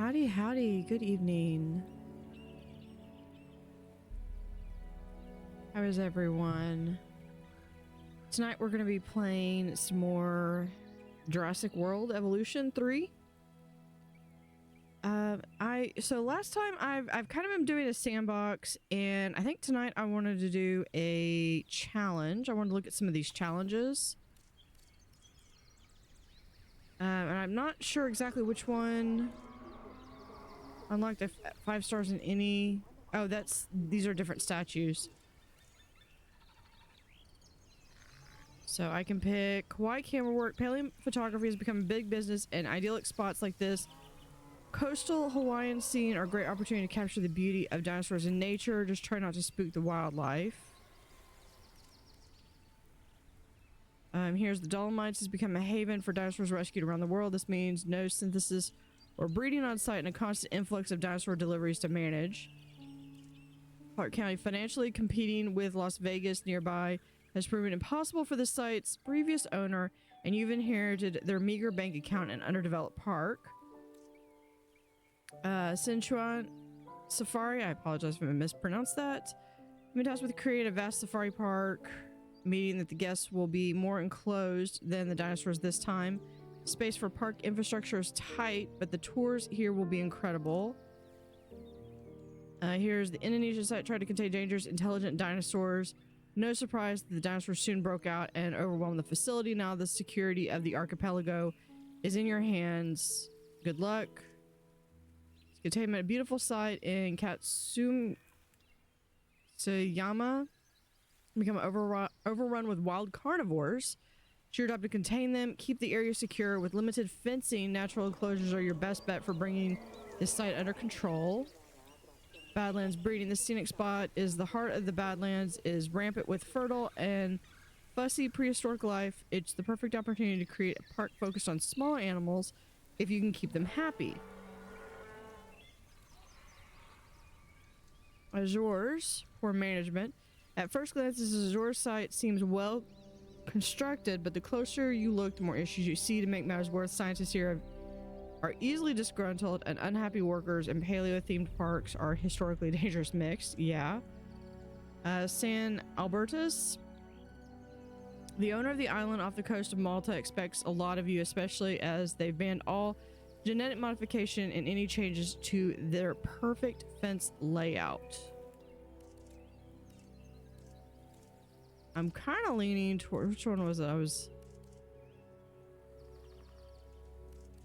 Howdy, howdy. Good evening. How is everyone? Tonight we're going to be playing some more Jurassic World Evolution 3. So last time I've kind of been doing a sandbox, and I think tonight I wanted to do a challenge. I wanted to look at some of these challenges. And I'm not sure exactly which one. Unlocked 5 stars in any. Oh, these are different statues. So I can pick Kauai camera work. Paleo photography has become a big business, and idyllic spots like this coastal Hawaiian scene are a great opportunity to capture the beauty of dinosaurs in nature. Just try not to spook the wildlife. Here's the Dolomites has become a haven for dinosaurs rescued around the world. This means no synthesis or breeding on site and a constant influx of dinosaur deliveries to manage. Clark County financially competing with Las Vegas nearby has proven impossible for the site's previous owner, and you've inherited their meager bank account and underdeveloped park. Sichuan Safari, I apologize if I mispronounced that. I've been tasked with creating a vast safari park, meaning that the guests will be more enclosed than the dinosaurs this time. Space for park infrastructure is tight, but the tours here will be incredible. Here's the Indonesian site tried to contain dangerous, intelligent dinosaurs. No surprise that the dinosaurs soon broke out and overwhelmed the facility. Now the security of the archipelago is in your hands. Good luck. Containment, a beautiful site in Katsuyama, become overrun with wild carnivores. It's your job to contain them, keep the area secure with limited fencing. Natural enclosures are your best bet for bringing this site under control. Badlands breeding. The scenic spot is the heart of the Badlands, is rampant with fertile and fussy prehistoric life. It's the perfect opportunity to create a park focused on small animals if you can keep them happy. Azores for management. At first glance, this Azores site seems well constructed, but the closer you look, the more issues you see. To make matters worse, scientists here are easily disgruntled, and unhappy workers in paleo-themed parks are historically dangerous mix. Yeah. San Albertus. The owner of the island off the coast of Malta expects a lot of you, especially as they've banned all genetic modification and any changes to their perfect fence layout. I'm kind of leaning toward, which one was it?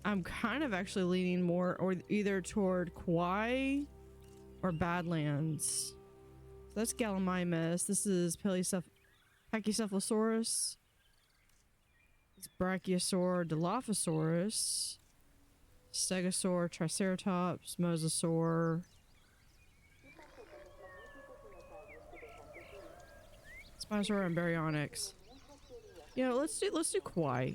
I'm kind of actually leaning more or either toward Kauai or Badlands. So that's Gallimimus. This is Pachycephalosaurus. It's Brachiosaur, Dilophosaurus. Stegosaur, Triceratops, Mosasaur. Spinosaur and Baryonyx. Yeah, let's do Kauai.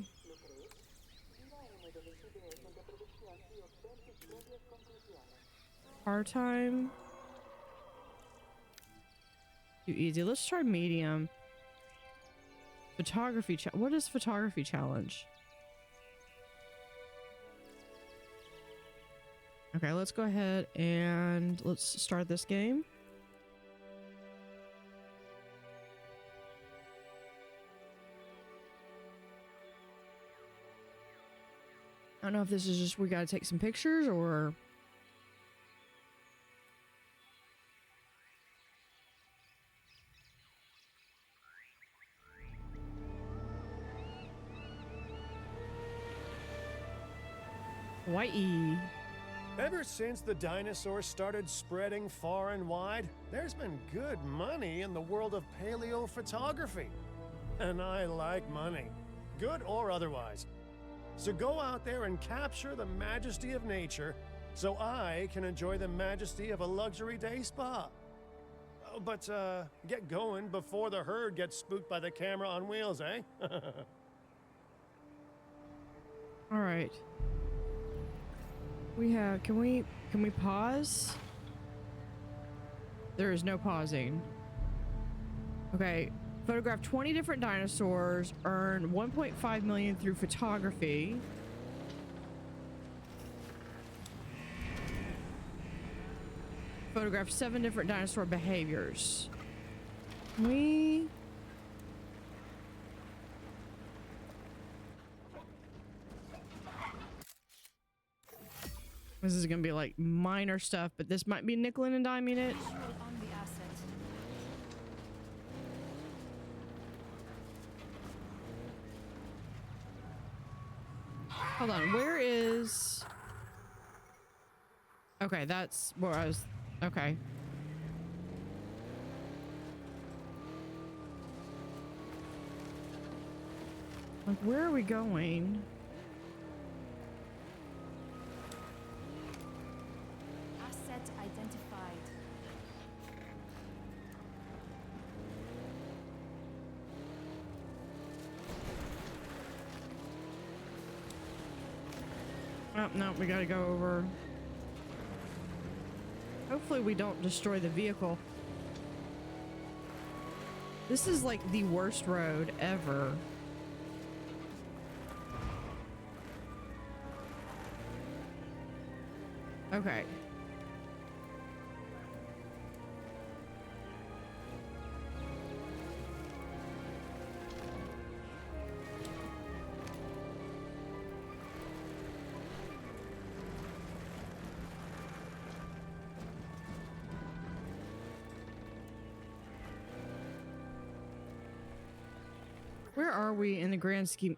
Hard time. Too easy. Let's try medium. Photography. What is photography challenge? Okay, let's go ahead and let's start this game. I don't know if this is just we gotta take some pictures or... Hawaii. Ever since the dinosaurs started spreading far and wide, there's been good money in the world of paleophotography. And I like money, good or otherwise. So go out there and capture the majesty of nature so I can enjoy the majesty of a luxury day spa. But get going before the herd gets spooked by the camera on wheels, eh? All right. We have, can we pause? There is no pausing. Okay. Photograph 20 different dinosaurs, earn 1.5 million through photography. Photographed 7 different dinosaur behaviors. We... This is gonna be like minor stuff, but this might be nickel and diming it. On the asset. Hold on, where is... Okay, that's where I was... Okay. Like, where are we going? Asset identified. Oh, no, we gotta go over. Hopefully we don't destroy the vehicle. This is like the worst road ever. Okay. Where are we in the grand scheme?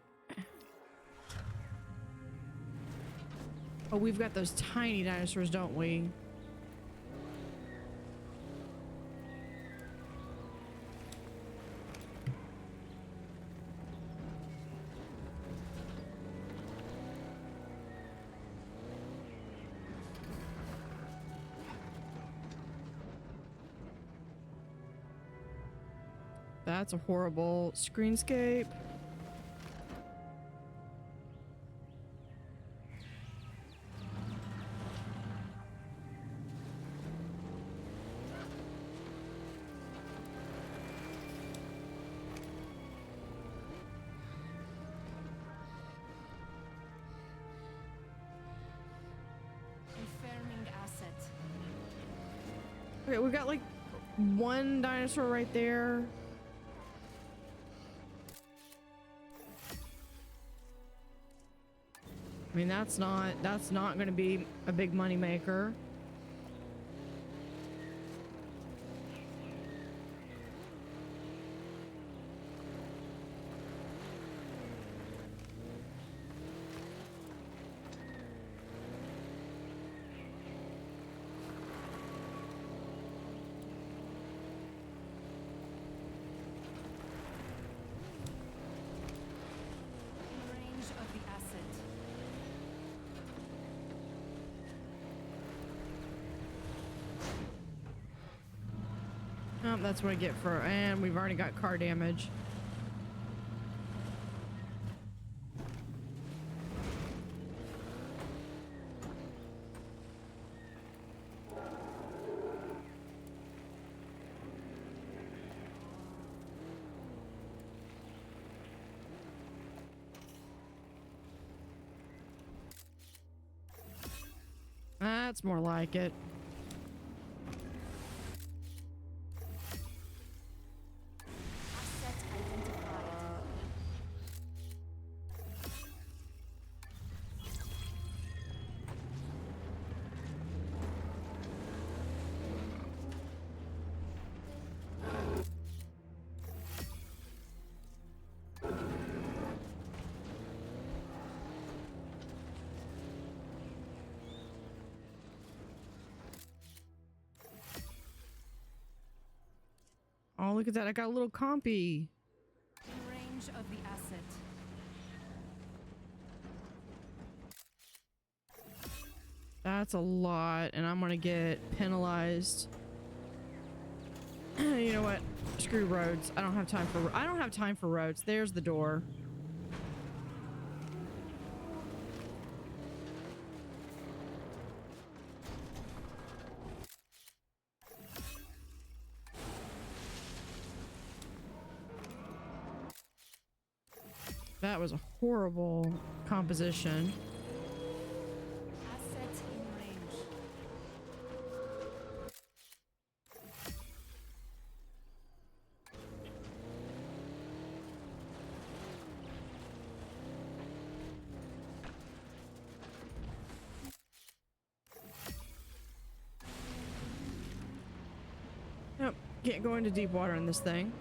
Oh, we've got those tiny dinosaurs, don't we? That's a horrible screenscape. Confirming asset. Okay, we got like one dinosaur right there. I mean, that's not going to be a big money maker. Range of the asset. Oh, that's what I get for, and we've already got car damage. That's more like it. Asset identified. Oh, look at that. I got a little compy. In range of the asset. That's a lot, and I'm gonna get penalized. You know what? Screw roads. I don't have time for roads. There's the door. That was a horrible composition. Asset in range. Can't go into deep water in this thing.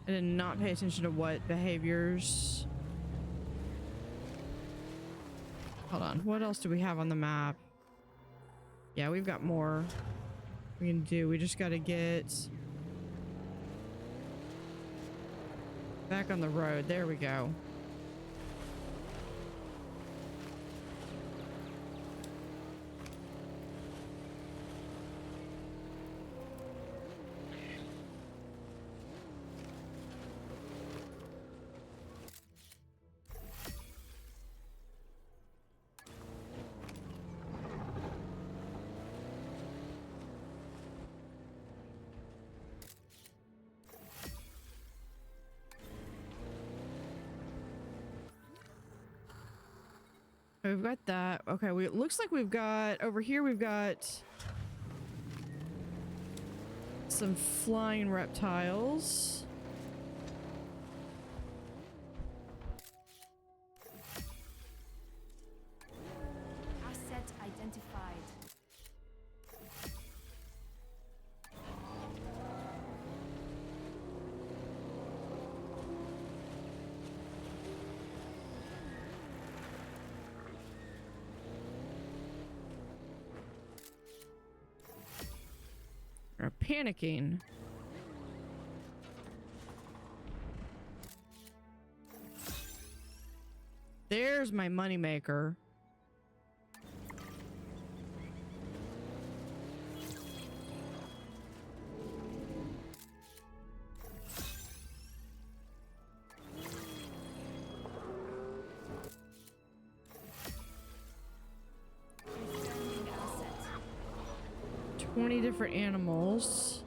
I did not pay attention to what behaviors. Hold on. What else do we have on the map? Yeah, we've got more we can do. We just got to get back on the road. There we go. We've got that. Okay, it looks like we've got over here, we've got some flying reptiles. Asset identified. Are panicking. There's my moneymaker. Confirming asset. 20 different animals.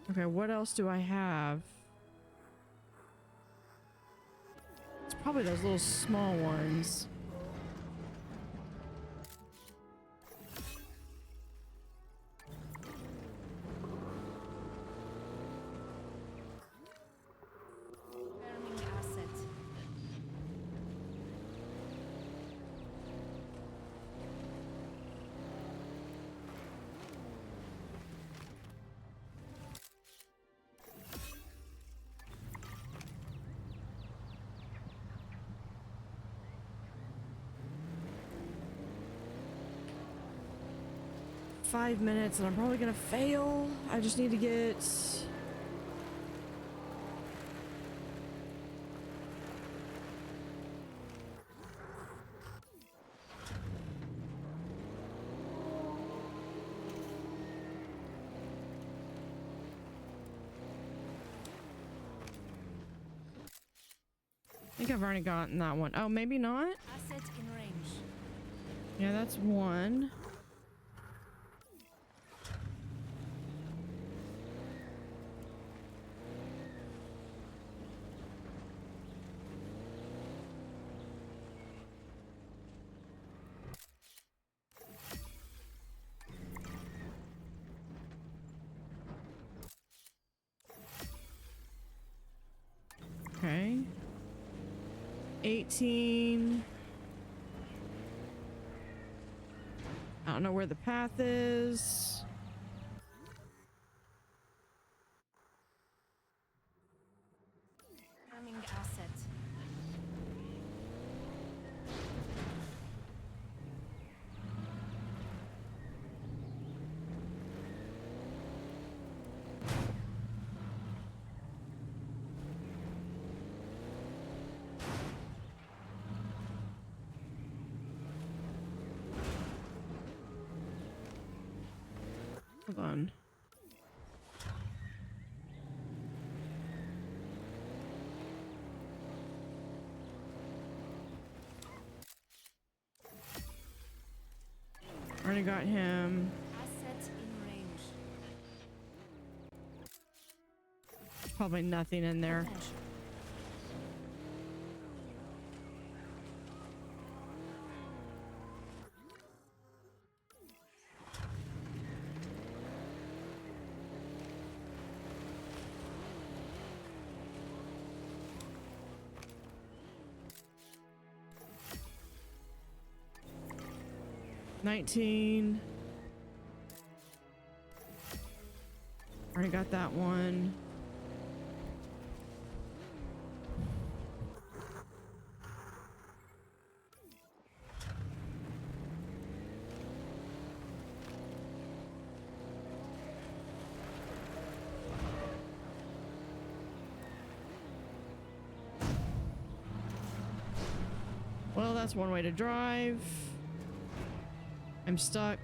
Okay, what else do I have? It's probably those little small ones. Confirming asset. Five minutes and I'm probably gonna fail. I just need to get... I think I've already gotten that one. Oh, maybe not? Asset in range. Yeah, that's one. Okay. 18. I don't know where the path is. Confirming asset. Hold on. Already got him. Asset in range. Probably nothing in there. Attention. 19. Already got that one. Well, that's one way to drive. I'm stuck.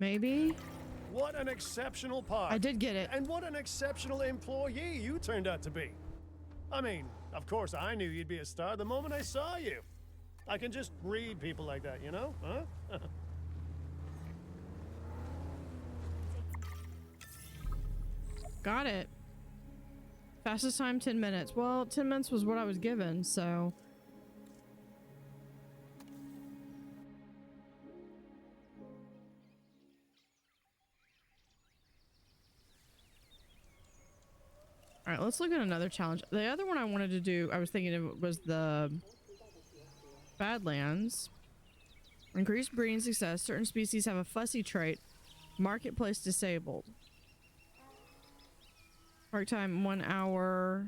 Maybe? What an exceptional part. I did get it. And what an exceptional employee you turned out to be. I mean, of course I knew you'd be a star the moment I saw you. I can just read people like that, you know? Huh? Got it. Fastest time 10 minutes. Well, 10 minutes was what I was given, so. All right, let's look at another challenge. The other one I wanted to do, I was thinking of, was the Badlands. Increased breeding success. Certain species have a fussy trait. Marketplace disabled. Park time 1 hour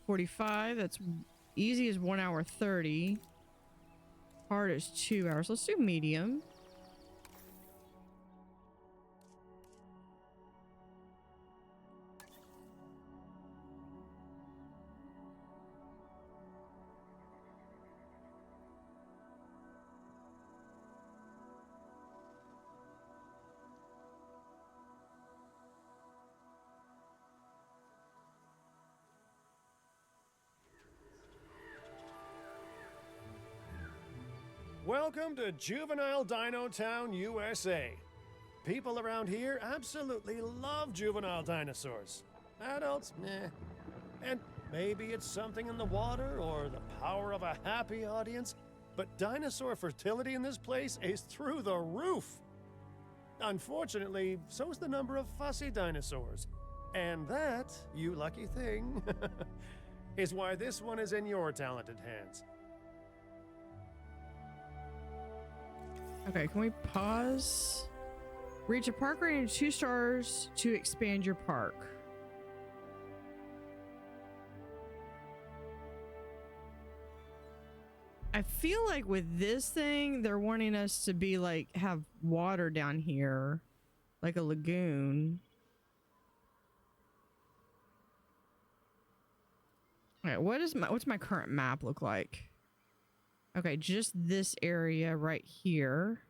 45. That's easy is 1 hour 30. Hard is 2 hours. Let's do medium. Welcome to Juvenile Dino Town, USA. People around here absolutely love juvenile dinosaurs. Adults, meh. And maybe it's something in the water or the power of a happy audience, but dinosaur fertility in this place is through the roof. Unfortunately, so's the number of fussy dinosaurs. And that, you lucky thing, is why this one is in your talented hands. Okay, can we pause? Reach a park rating of 2 stars to expand your park. I feel like with this thing, they're wanting us to be like, have water down here, like a lagoon. All right, what's my current map look like? Okay, just this area right here.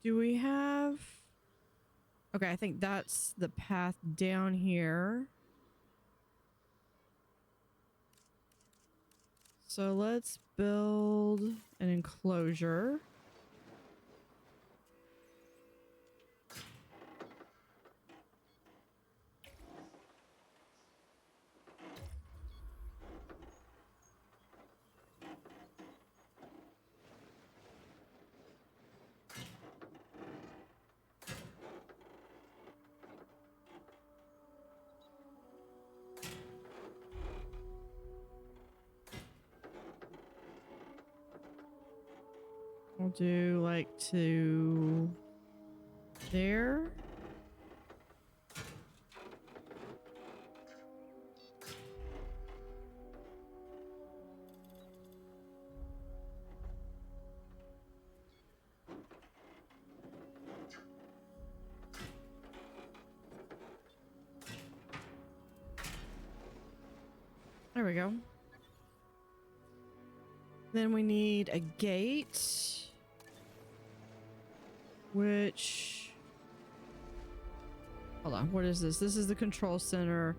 Do we have... Okay, I think that's the path down here. So let's build an enclosure. We'll do like to there. There we go. Then we need a gate. Which, hold on, what is this? This is the control center,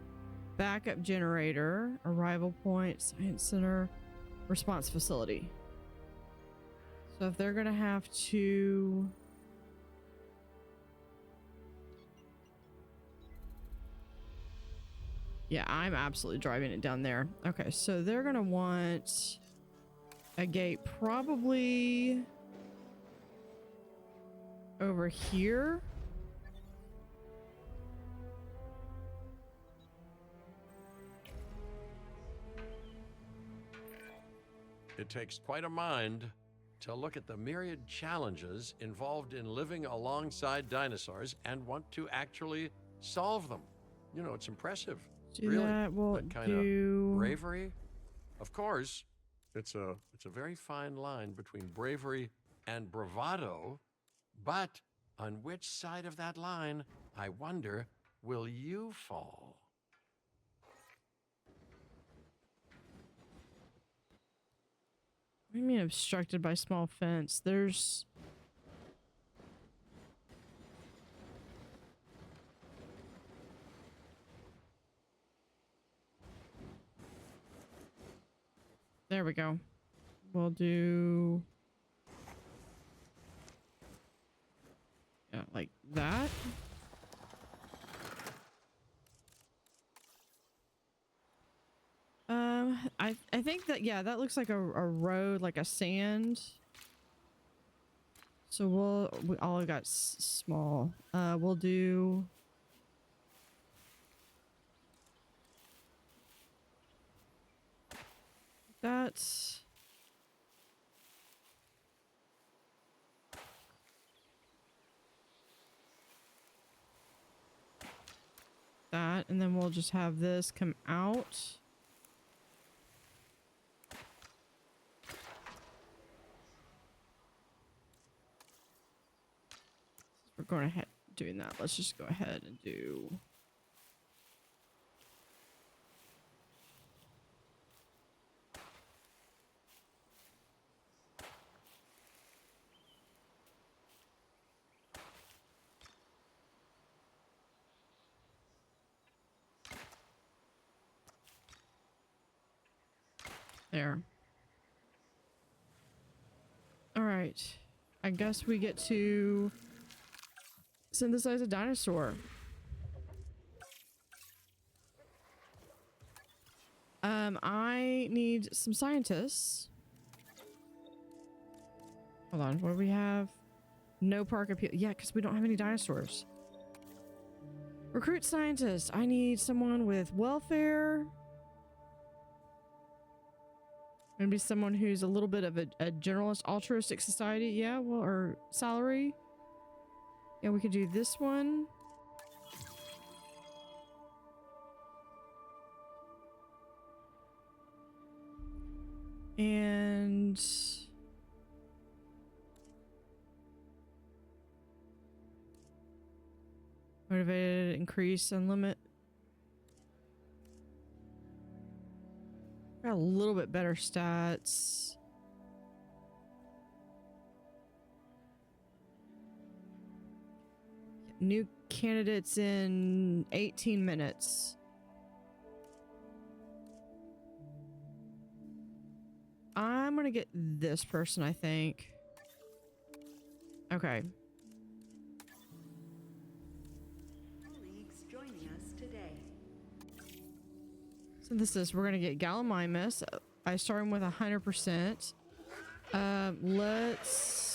backup generator, arrival point, science center, response facility. So if they're gonna have to Yeah, I'm absolutely driving it down there. Okay, so they're gonna want a gate probably over here. It takes quite a mind to look at the myriad challenges involved in living alongside dinosaurs and want to actually solve them. You know, it's impressive. Do really. that. We'll That kind do of bravery. Of course, it's a very fine line between bravery and bravado, but on which side of that line, I wonder, will you fall? What do you mean obstructed by small fence? There's... There we go. We'll do... Yeah, like that. I think that, yeah, that looks like a road, like a sand. So we all got small. We'll do... That's... That, and then we'll just have this come out. We're going ahead doing that. Let's just go ahead and do... There. All right. I guess we get to synthesize a dinosaur. I need some scientists. Hold on. What do we have? No park appeal. Yeah, because we don't have any dinosaurs. Recruit scientists. I need someone with welfare. Maybe someone who's a little bit of a generalist altruistic society. Yeah, well, or salary. Yeah, we could do this one. And... motivated, increase, and limit. Got a little bit better stats. New candidates in 18 minutes. I'm gonna get this person, I think. Okay. Colleagues joining us today. Synthesis, we're gonna get Gallimimus. I start him with 100%. Let's...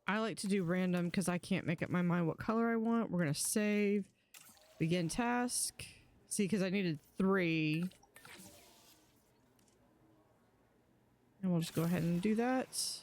I like to do random because I can't make up my mind what color I want. We're gonna save. Begin task. See, because I needed 3. And we'll just go ahead and do that.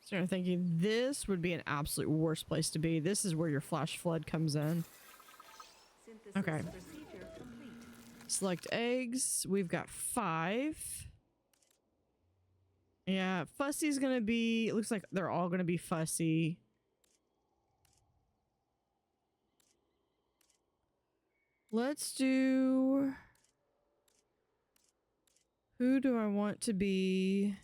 So I'm thinking this would be an absolute worst place to be. This is where your flash flood comes in. Synthesis Okay. procedure complete. Select eggs. We've got 5. Yeah, Fussy's gonna be... It looks like they're all gonna be Fussy. Let's do... Who do I want to be?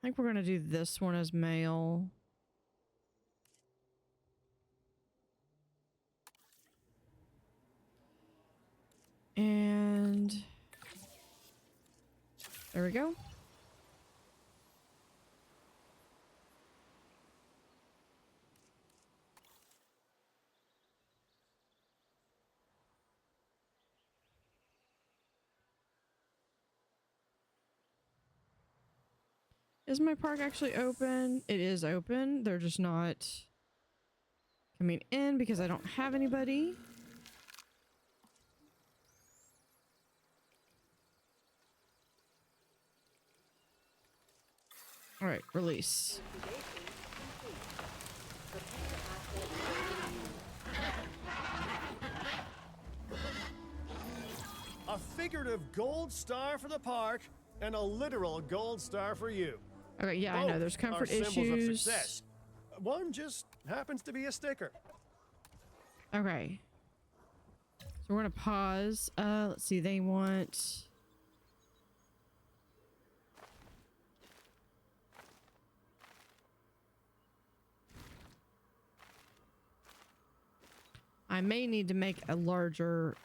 I think we're going to do this one as male. And there we go. Is my park actually open? It is open. They're just not coming in because I don't have anybody. All right, release. A figurative gold star for the park and a literal gold star for you. Okay, yeah, I know. There's Both comfort are symbols issues. of success. One just happens to be a sticker. Okay. So we're gonna pause. Let's see. They want... I may need to make a larger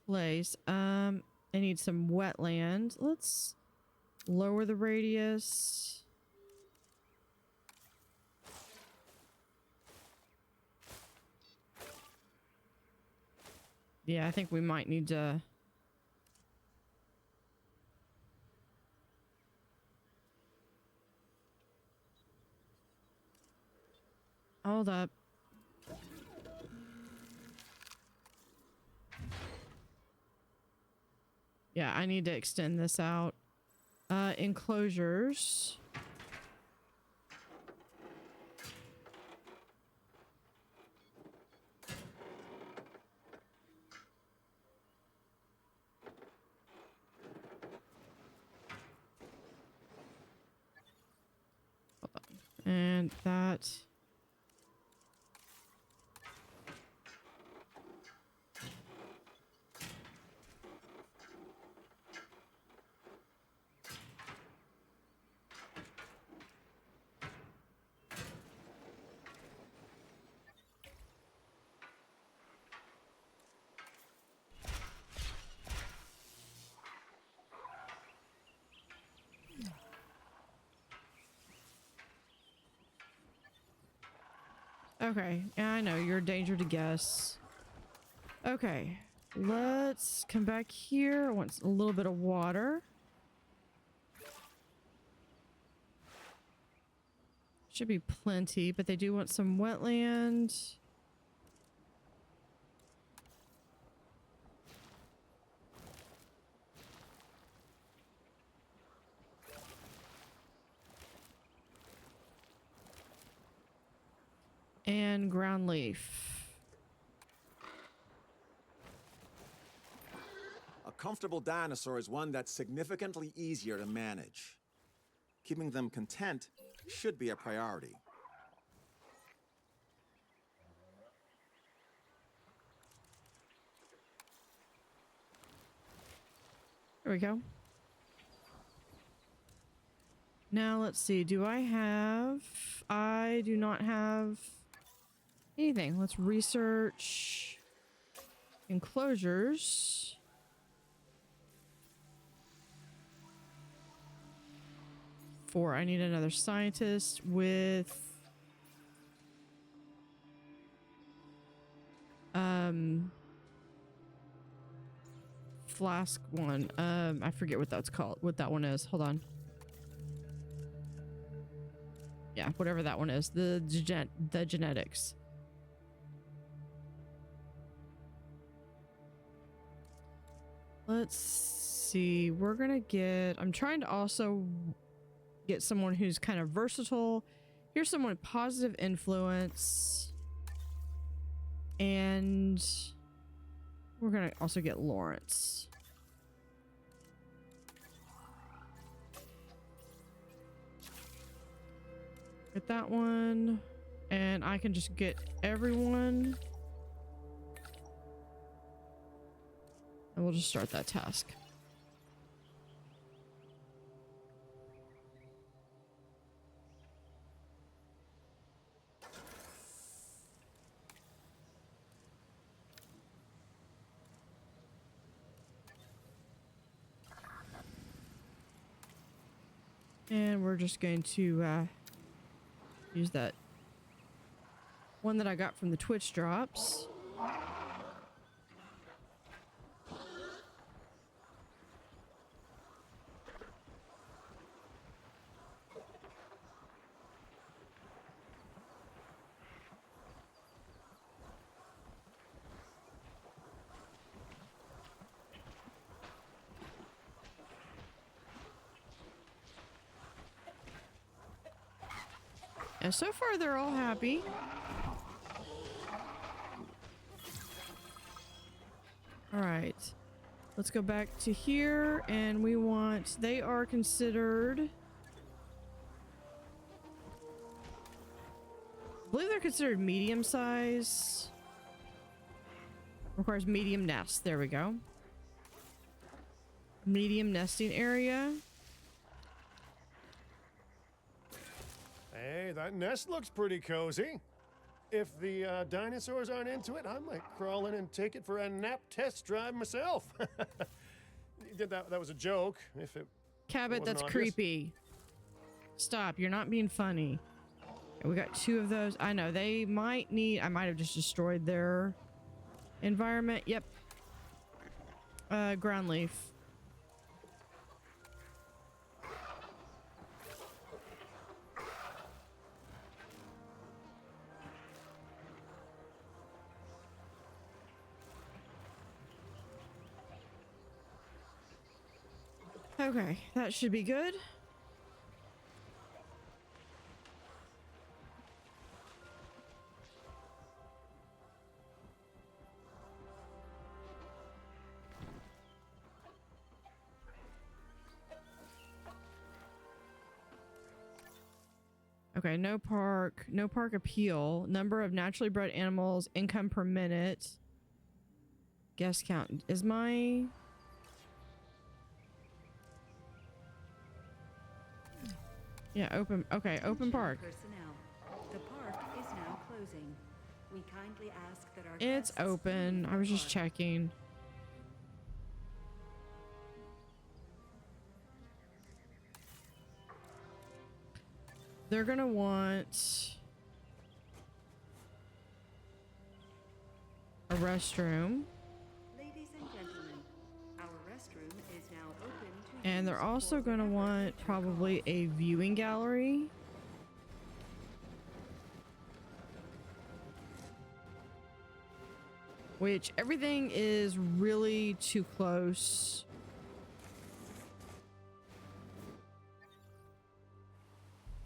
place. I need some wetland. Let's lower the radius. Yeah, I think we might need to... Hold up. Yeah, I need to extend this out. Enclosures. Hold on. And that... Okay, yeah, I know, you're a danger to guess. Okay, let's come back here. I want a little bit of water. Should be plenty, but they do want some wetland. And ground leaf. A comfortable dinosaur is one that's significantly easier to manage. Keeping them content should be a priority. There we go. Now let's see. Do I have... I do not have anything. Let's research enclosures. Four. I need another scientist with flask one. I forget what that's called. What that one is. Hold on. Yeah, whatever that one is. The genetics. Let's see. We're gonna get... I'm trying to also get someone who's kind of versatile. Here's someone with positive influence. And we're gonna also get Lawrence. Get that one. And I can just get everyone. And we'll just start that task. And we're just going to use that one that I got from the Twitch drops. And so far, they're all happy. All right. Let's go back to here, and we want... They are considered... I believe they're considered medium size. Requires medium nest. There we go. Medium nesting area. Hey, that nest looks pretty cozy. If the dinosaurs aren't into it, I might crawl in and take it for a nap test drive myself. That was a joke. If it Cabot, wasn't that's obvious. creepy. Stop, you're not being funny. We got 2 of those. I know, they might need... I might have just destroyed their environment. Yep. Ground leaf. Okay, that should be good. Okay, no park appeal. Number of naturally bred animals, income per minute. Guest count. Is my... Yeah, open. Okay, open park. Personnel. The park is now closing. We kindly ask that our It's guests open. leave I was the just park. checking. They're gonna want a restroom. Ladies and gentlemen, our restroom is now open to And they're use also for going to whatever want you probably call. a viewing gallery. Which everything is really too close.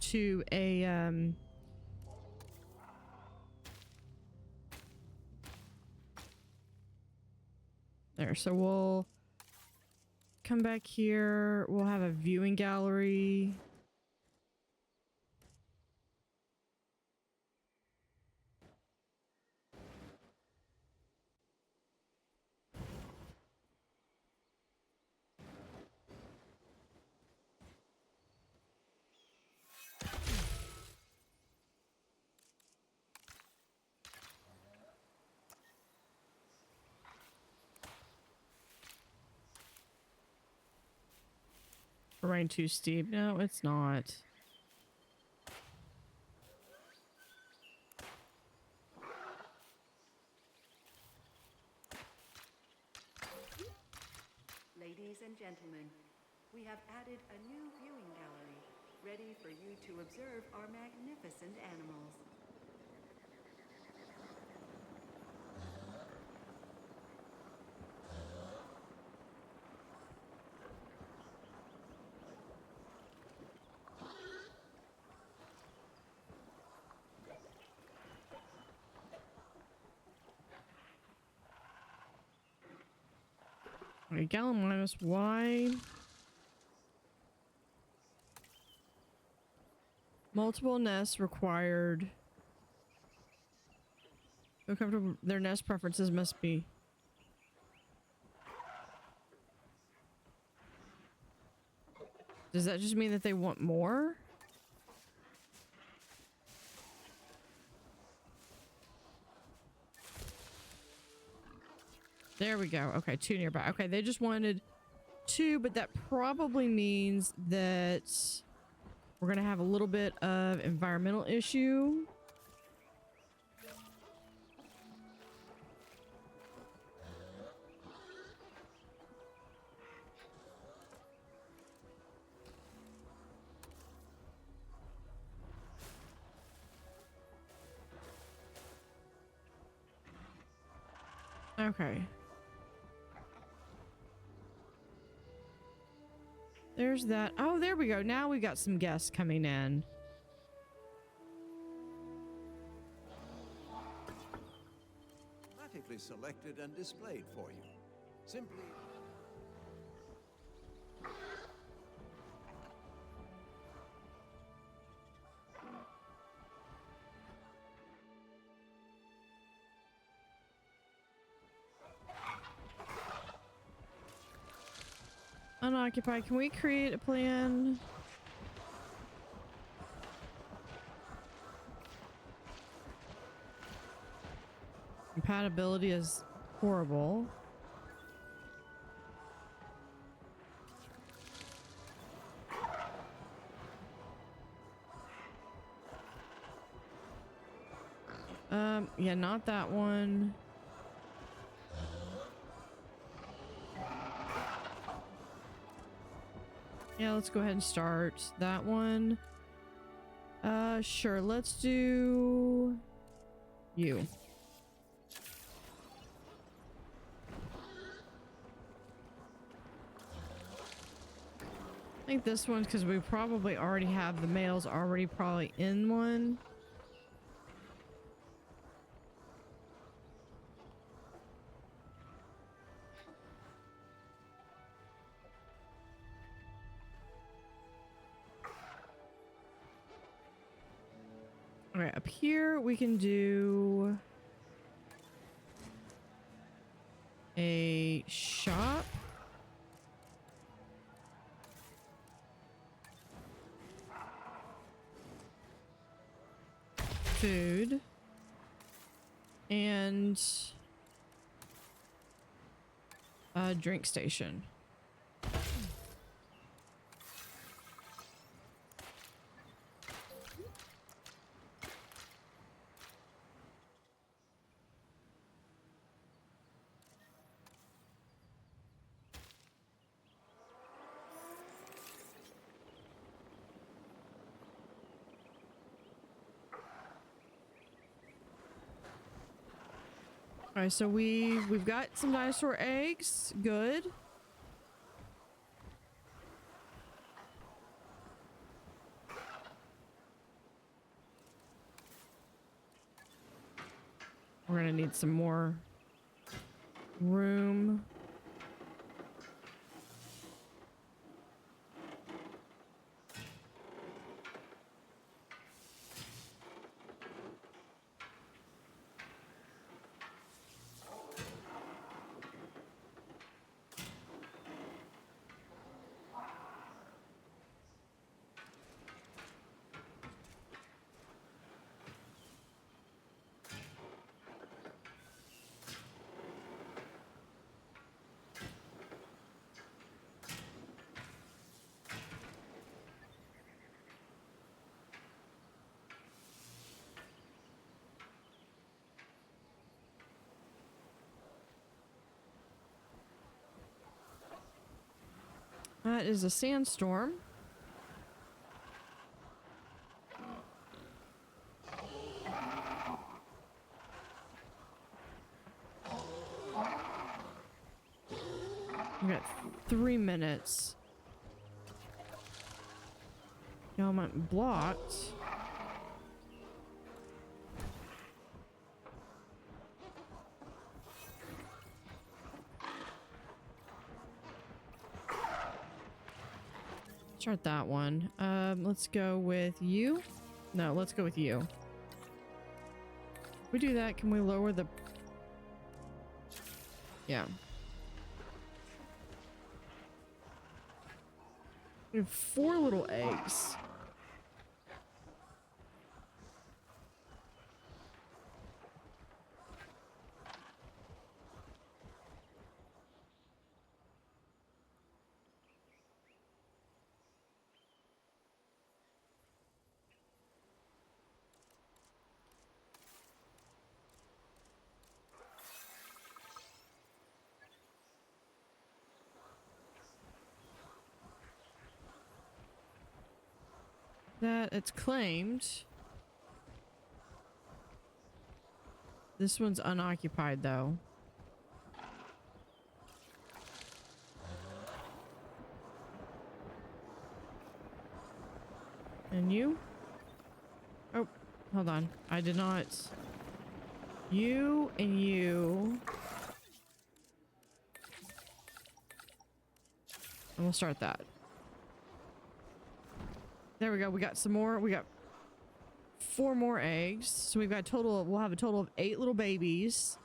To a there, so we'll come back here. We'll have a viewing gallery. Terrain too steep. No, it's not. Ladies and gentlemen, we have added a new viewing gallery, ready for you to observe our magnificent animals. A gallon minus wide. Multiple nests required. Feel comfortable. Their nest preferences must be. Does that just mean that they want more? There we go. Okay, 2 nearby. Okay, they just wanted 2, but that probably means that we're gonna have a little bit of environmental issue. Okay. There's that. Oh, there we go. Now we got some guests coming in. Automatically selected and displayed for you. Simply. Unoccupied. Can we create a plan? Compatibility is horrible. Yeah, not that one. Yeah, let's go ahead and start that one. Sure, let's do you. I think this one's because we probably already have the males already probably in one. All right, up here we can do a shop. Food. And a drink station. All right, so we've got some dinosaur eggs. Good. We're gonna need some more room. That is a sandstorm. We got 3 minutes. Element blocked. Start that one. Let's go with you. No, let's go with you. If we do that, can we lower the... Yeah. We have 4 little eggs. That it's claimed. This one's unoccupied though. And you? Oh, hold on. I did not. You and you. And we'll start that. There we go. We got some more. We got 4 more eggs. So we've got a total of, we'll have a total of 8 little babies.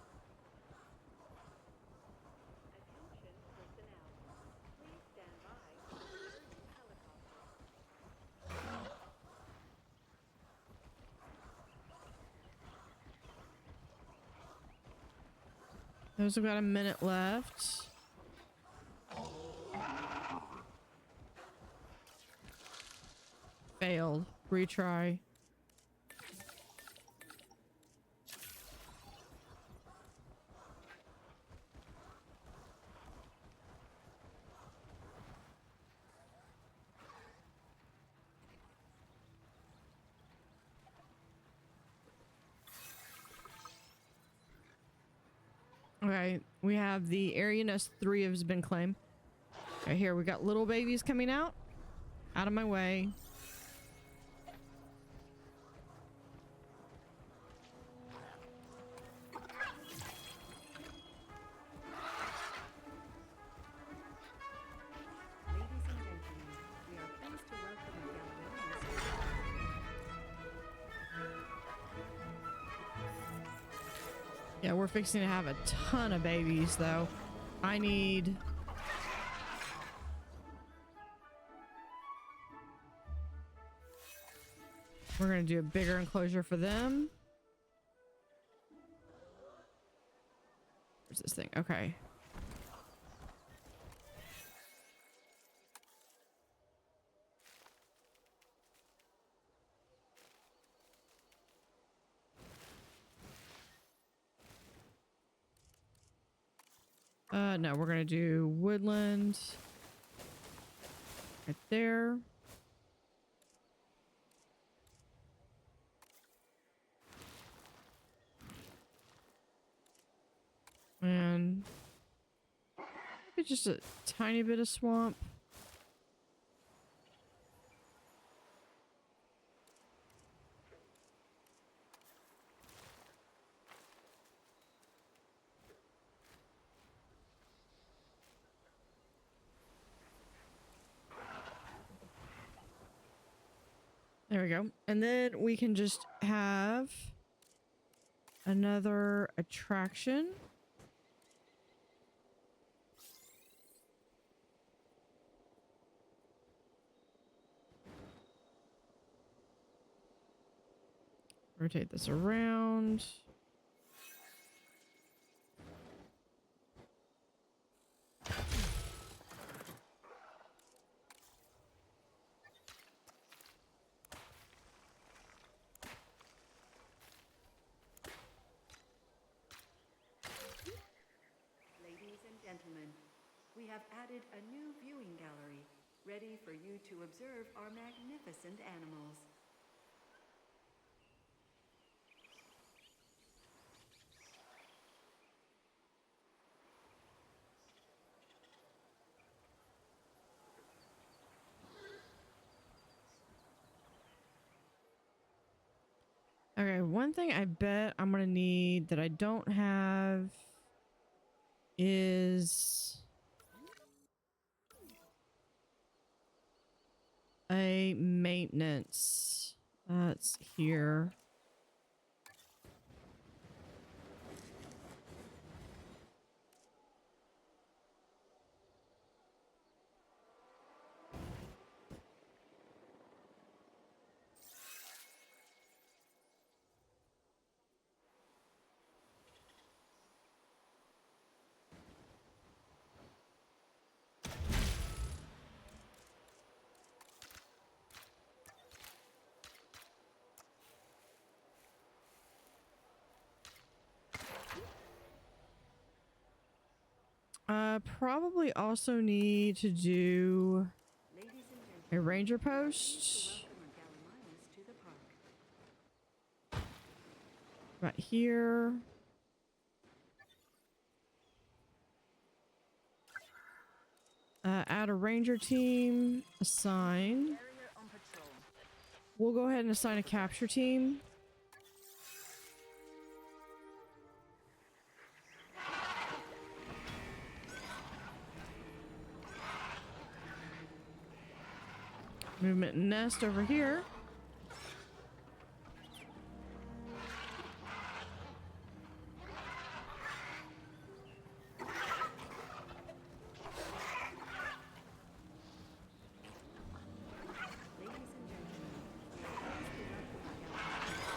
Those have got a minute left. Failed. Retry. Okay, we have the area nest 3 has been claimed. Okay, here we got little babies coming out. Out of my way. Ladies and gentlemen, we are pleased to welcome Galileo. Yeah, we're fixing to have a ton of babies though. I need... We're gonna do a bigger enclosure for them. Where's this thing? Okay. No, we're gonna do woodland right there. And maybe just a tiny bit of swamp. There we go. And then we can just have another attraction. Rotate this around. Ladies and gentlemen, we have added a new viewing gallery, ready for you to observe our magnificent animals. Okay, one thing I bet I'm gonna need that I don't have is a maintenance That's here. Probably also need to do Ladies and a gentlemen, ranger pleased post to welcome our Gallimimus to the park. right here. Add a ranger team, assign. We'll go ahead and assign a capture team. Movement nest over here.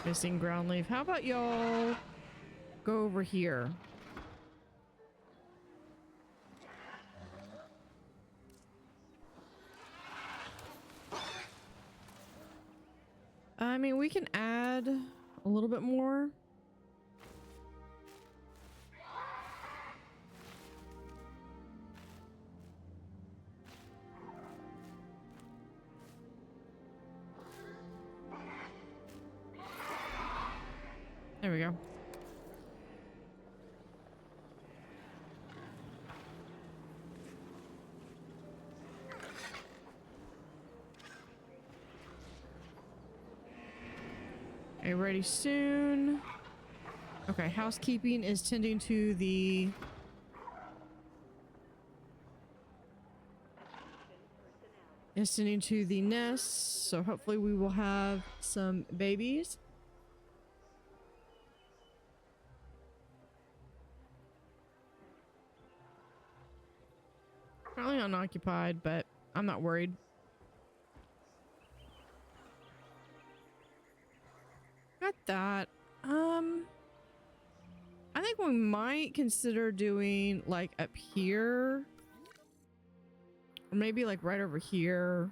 Missing ground leaf. How about y'all go over here? I mean, we can add a little bit more. There we go. Okay, ready soon. Okay, housekeeping is tending to the nest, so hopefully we will have some babies. Currently unoccupied, but I'm not worried. Got that. I think we might consider doing like up here. Or maybe like right over here.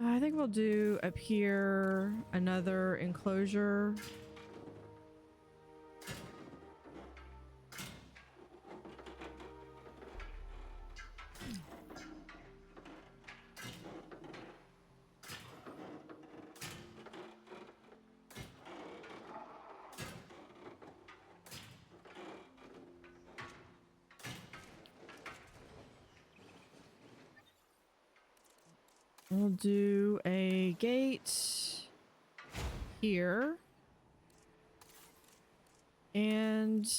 I think we'll do up here another enclosure. We'll do a gate here. And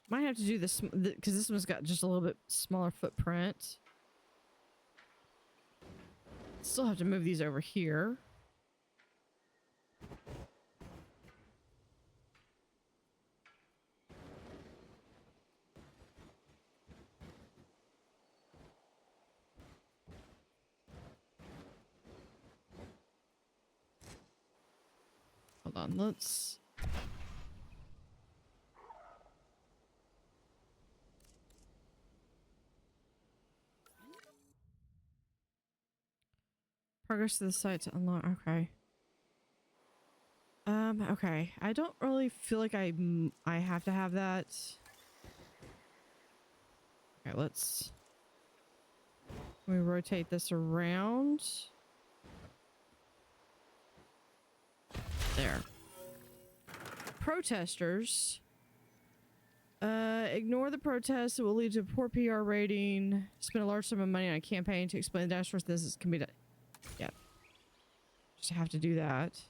might have to do this because this one's got just a little bit smaller footprint. Still have to move these over here. Hold on, let's... Progress to the site to unlock. Okay. Okay. I don't really feel like I have to have that. Okay, let's... We rotate this around. There. Protesters. Ignore the protests. It will lead to a poor PR rating. Spend a large sum of money on a campaign to explain the dinosaurs. This can be done. Yeah. Just have to do that.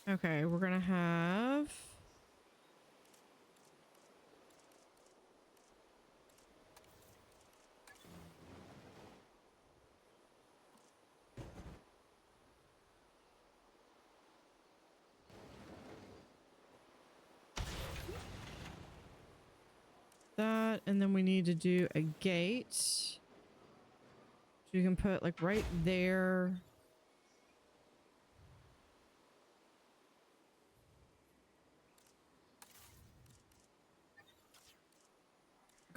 Okay, we're gonna have that, and then we need to do a gate. So you can put like right there.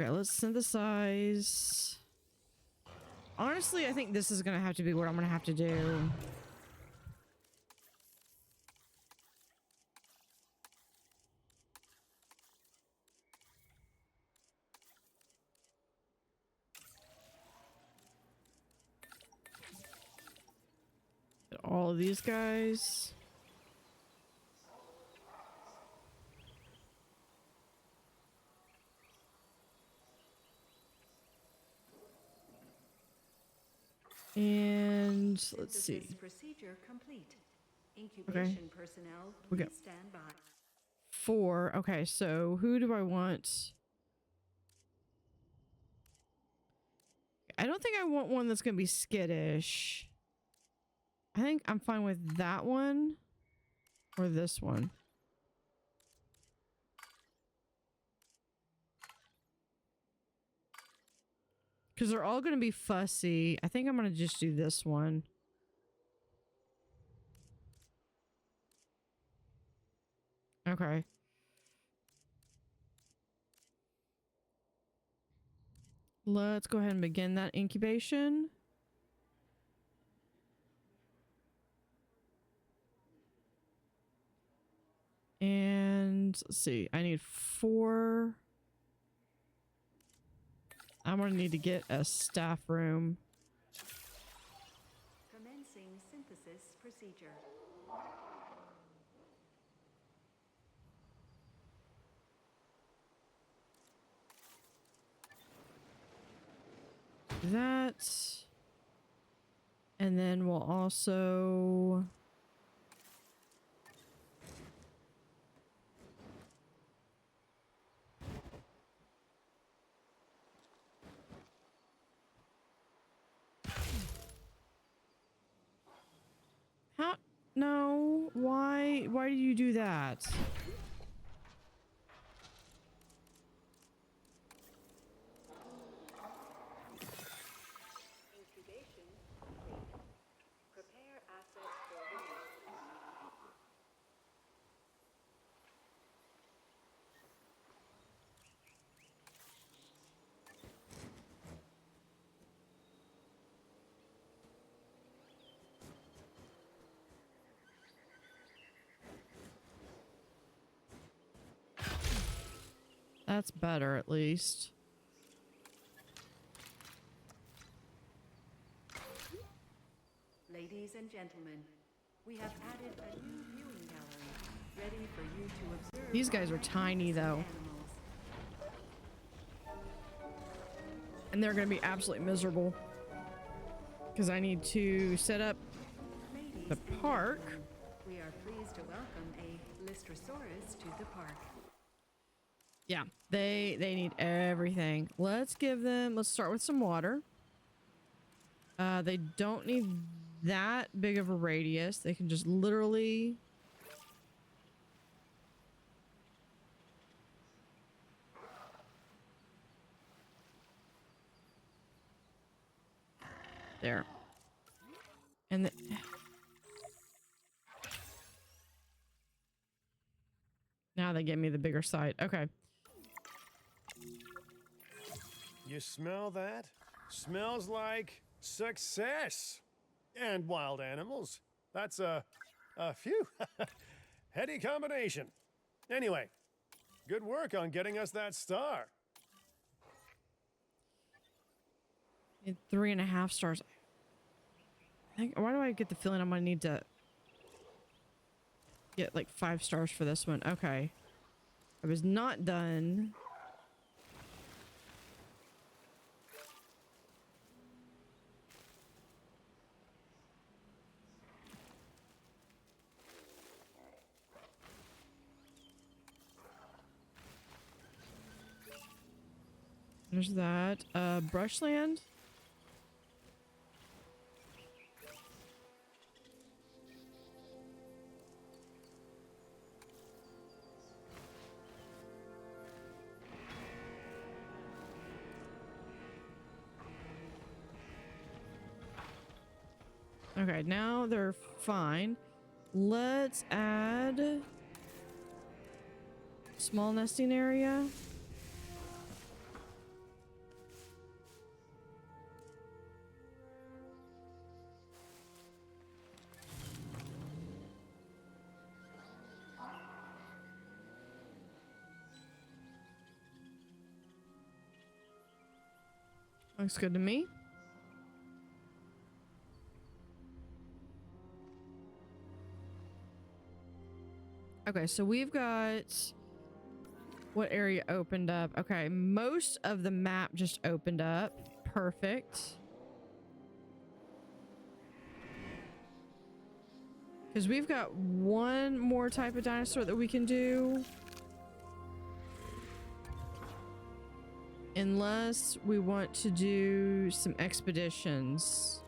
Okay, let's synthesize. Honestly, I think this is gonna have to be what I'm gonna have to do. All of these guys. And let's see. Synthesis procedure complete. Incubation personnel, We please got stand by. 4. Okay, so who do I want? I don't think I want one that's gonna be skittish. I think I'm fine with that one or this one. Because they're all going to be fussy. I think I'm going to just do this one. Okay. Let's go ahead and begin that incubation. And let's see. I need 4. I'm going to need to get a staff room. Commencing synthesis procedure. That. And then we'll also... How? No. Why? Why do you do that? Incubation complete. Prepare assets for release. That's better, at least. Ladies and gentlemen, we have added a new viewing gallery, ready for you to observe. These guys are tiny, though. Animals. And they're going to be absolutely miserable. Because I need to set up Ladies the and park. gentlemen, we are pleased to welcome a Lystrosaurus to the park. Yeah, they need everything. Let's start with some water. They don't need that big of a radius. They can just literally... There. And the... Now they give me the bigger site. Okay. You smell that? Smells like success. And wild animals. That's a phew, heady combination. Anyway, good work on getting us that star. And 3.5 stars. Why do I get the feeling I'm gonna need to get like 5 stars for this one? Okay. I was not done. There's that. Brushland. Okay, now they're fine. Let's add small nesting area. Looks good to me. Okay, so we've got what area opened up? Okay, most of the map just opened up. Perfect. Because we've got one more type of dinosaur that we can do. Unless we want to do some expeditions.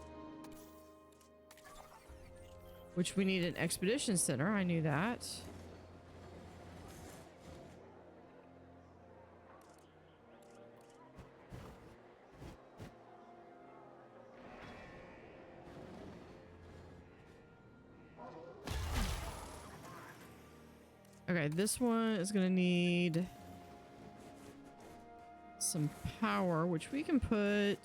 Which we need an expedition center. I knew that. Okay, this one is gonna need some power, which we can put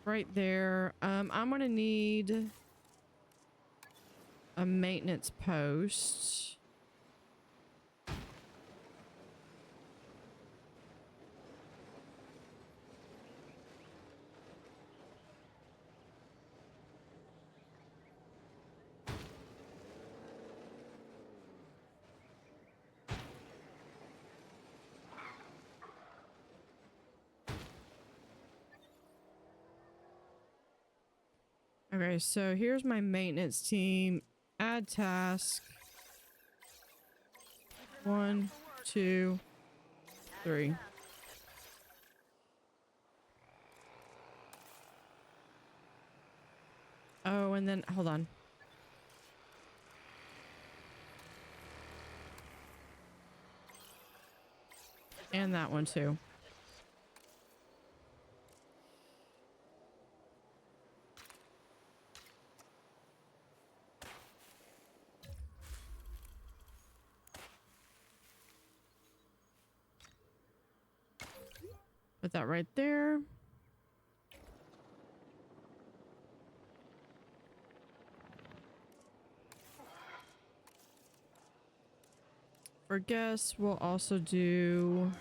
right there. I'm gonna need a maintenance post. Okay, so here's my maintenance team. Add task. 1, 2, 3. Oh, and then hold on. And that one too. Put that right there. For guests, we'll also do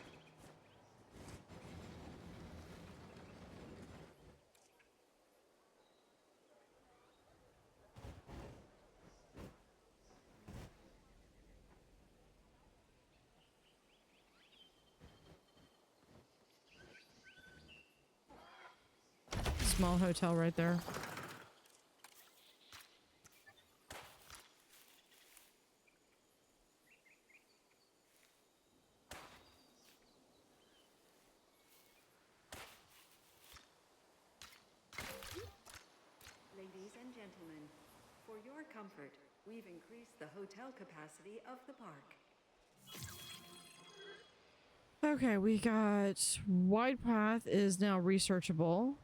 small hotel right there. Ladies and gentlemen, for your comfort, we've increased the hotel capacity of the park. Okay, we got wide path is now researchable.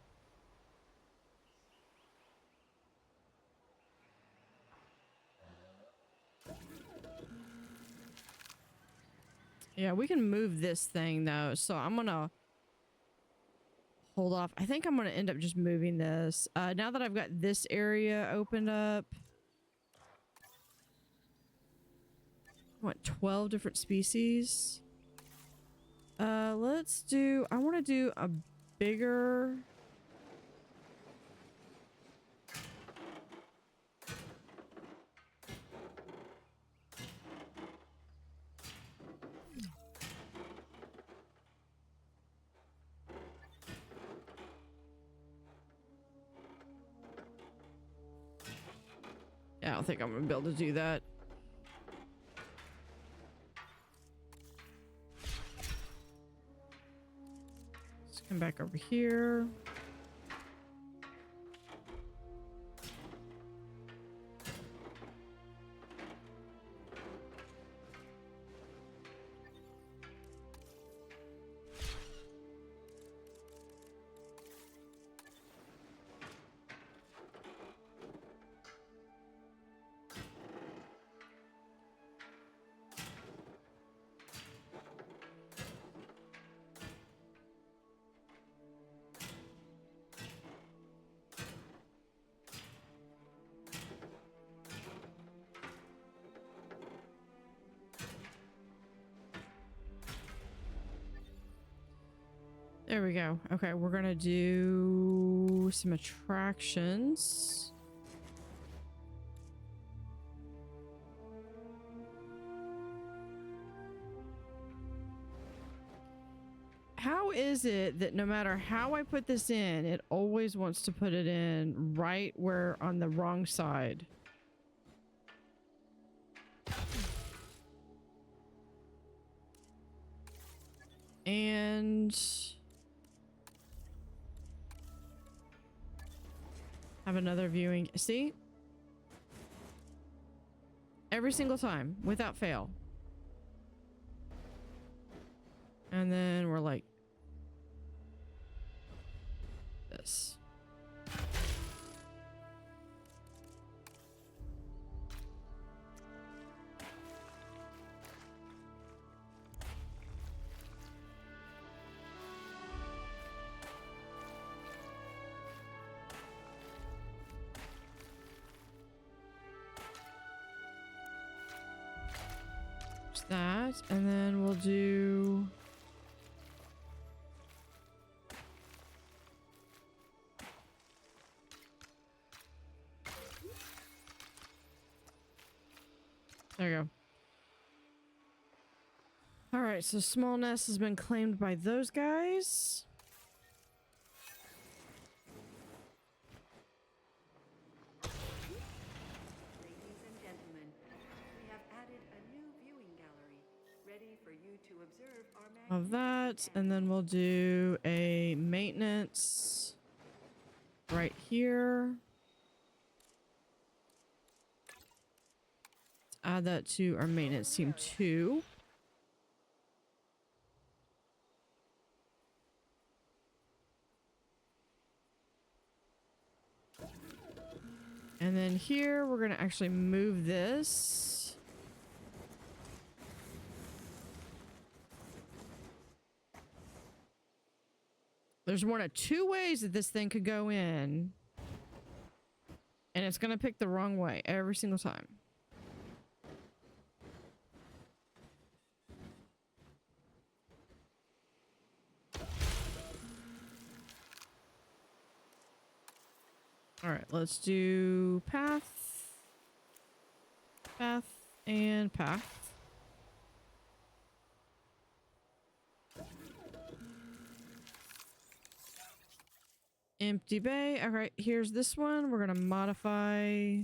Yeah, we can move this thing though. So I'm gonna hold off. I think I'm gonna end up just moving this. Now that I've got this area opened up. What, 12 different species? Let's do, I want to do a bigger. Yeah, I don't think I'm gonna be able to do that. Let's come back over here. There we go. Okay, we're gonna do some attractions. How is it that no matter how I put this in, it always wants to put it in right where on the wrong side? And have another viewing. See? Every single time, without fail. And then we're like this. That, and then we'll do there you go. All right, so small nest has been claimed by those guys. Ladies and gentlemen, we have added a new viewing gallery, ready for you to observe our Of that, and then we'll do a maintenance right here. Add that to our maintenance team 2. And then here we're gonna actually move this. There's one of 2 ways that this thing could go in. And it's gonna pick the wrong way every single time. All right, let's do path, path, and path. Empty bay. All right, here's this one. We're gonna modify.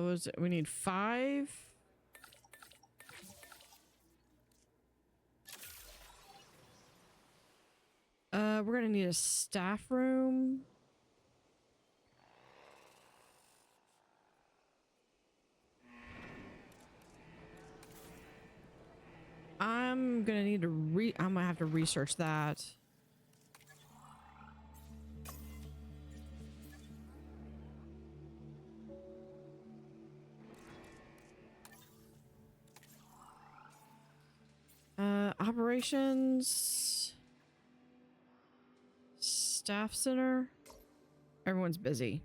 Was it, we need 5. We're gonna need a staff room. I'm gonna need to I'm gonna have to research that. Operations. Staff center. Everyone's busy.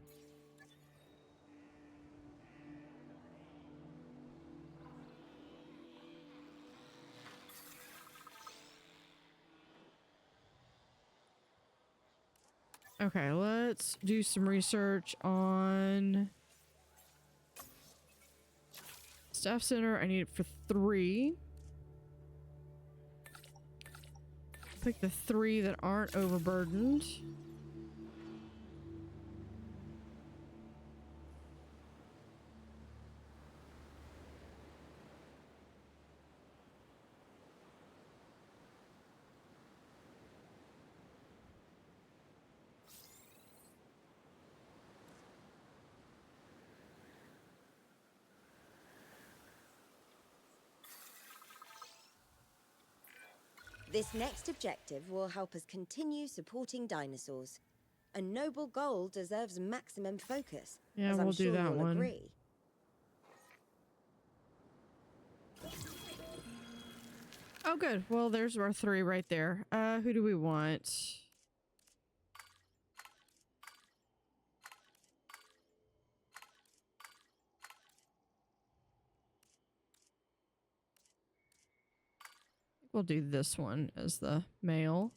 Okay, let's do some research on staff center. I need it for 3. Pick the 3 that aren't overburdened. This next objective will help us continue supporting dinosaurs. A noble goal deserves maximum focus. Yeah, as I'm we'll do sure that you'll one. agree. Oh, good. Well, there's our 3 right there. Who do we want? We'll do this one as the male.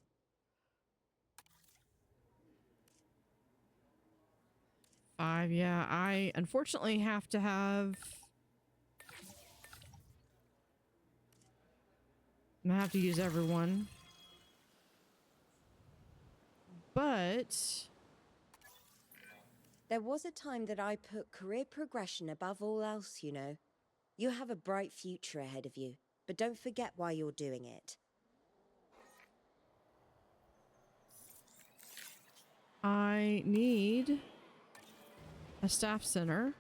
Five, yeah. I unfortunately have to have... I'm gonna have to use everyone. But... There was a time that I put career progression above all else, you know. You have a bright future ahead of you, but don't forget why you're doing it. I need a staff center.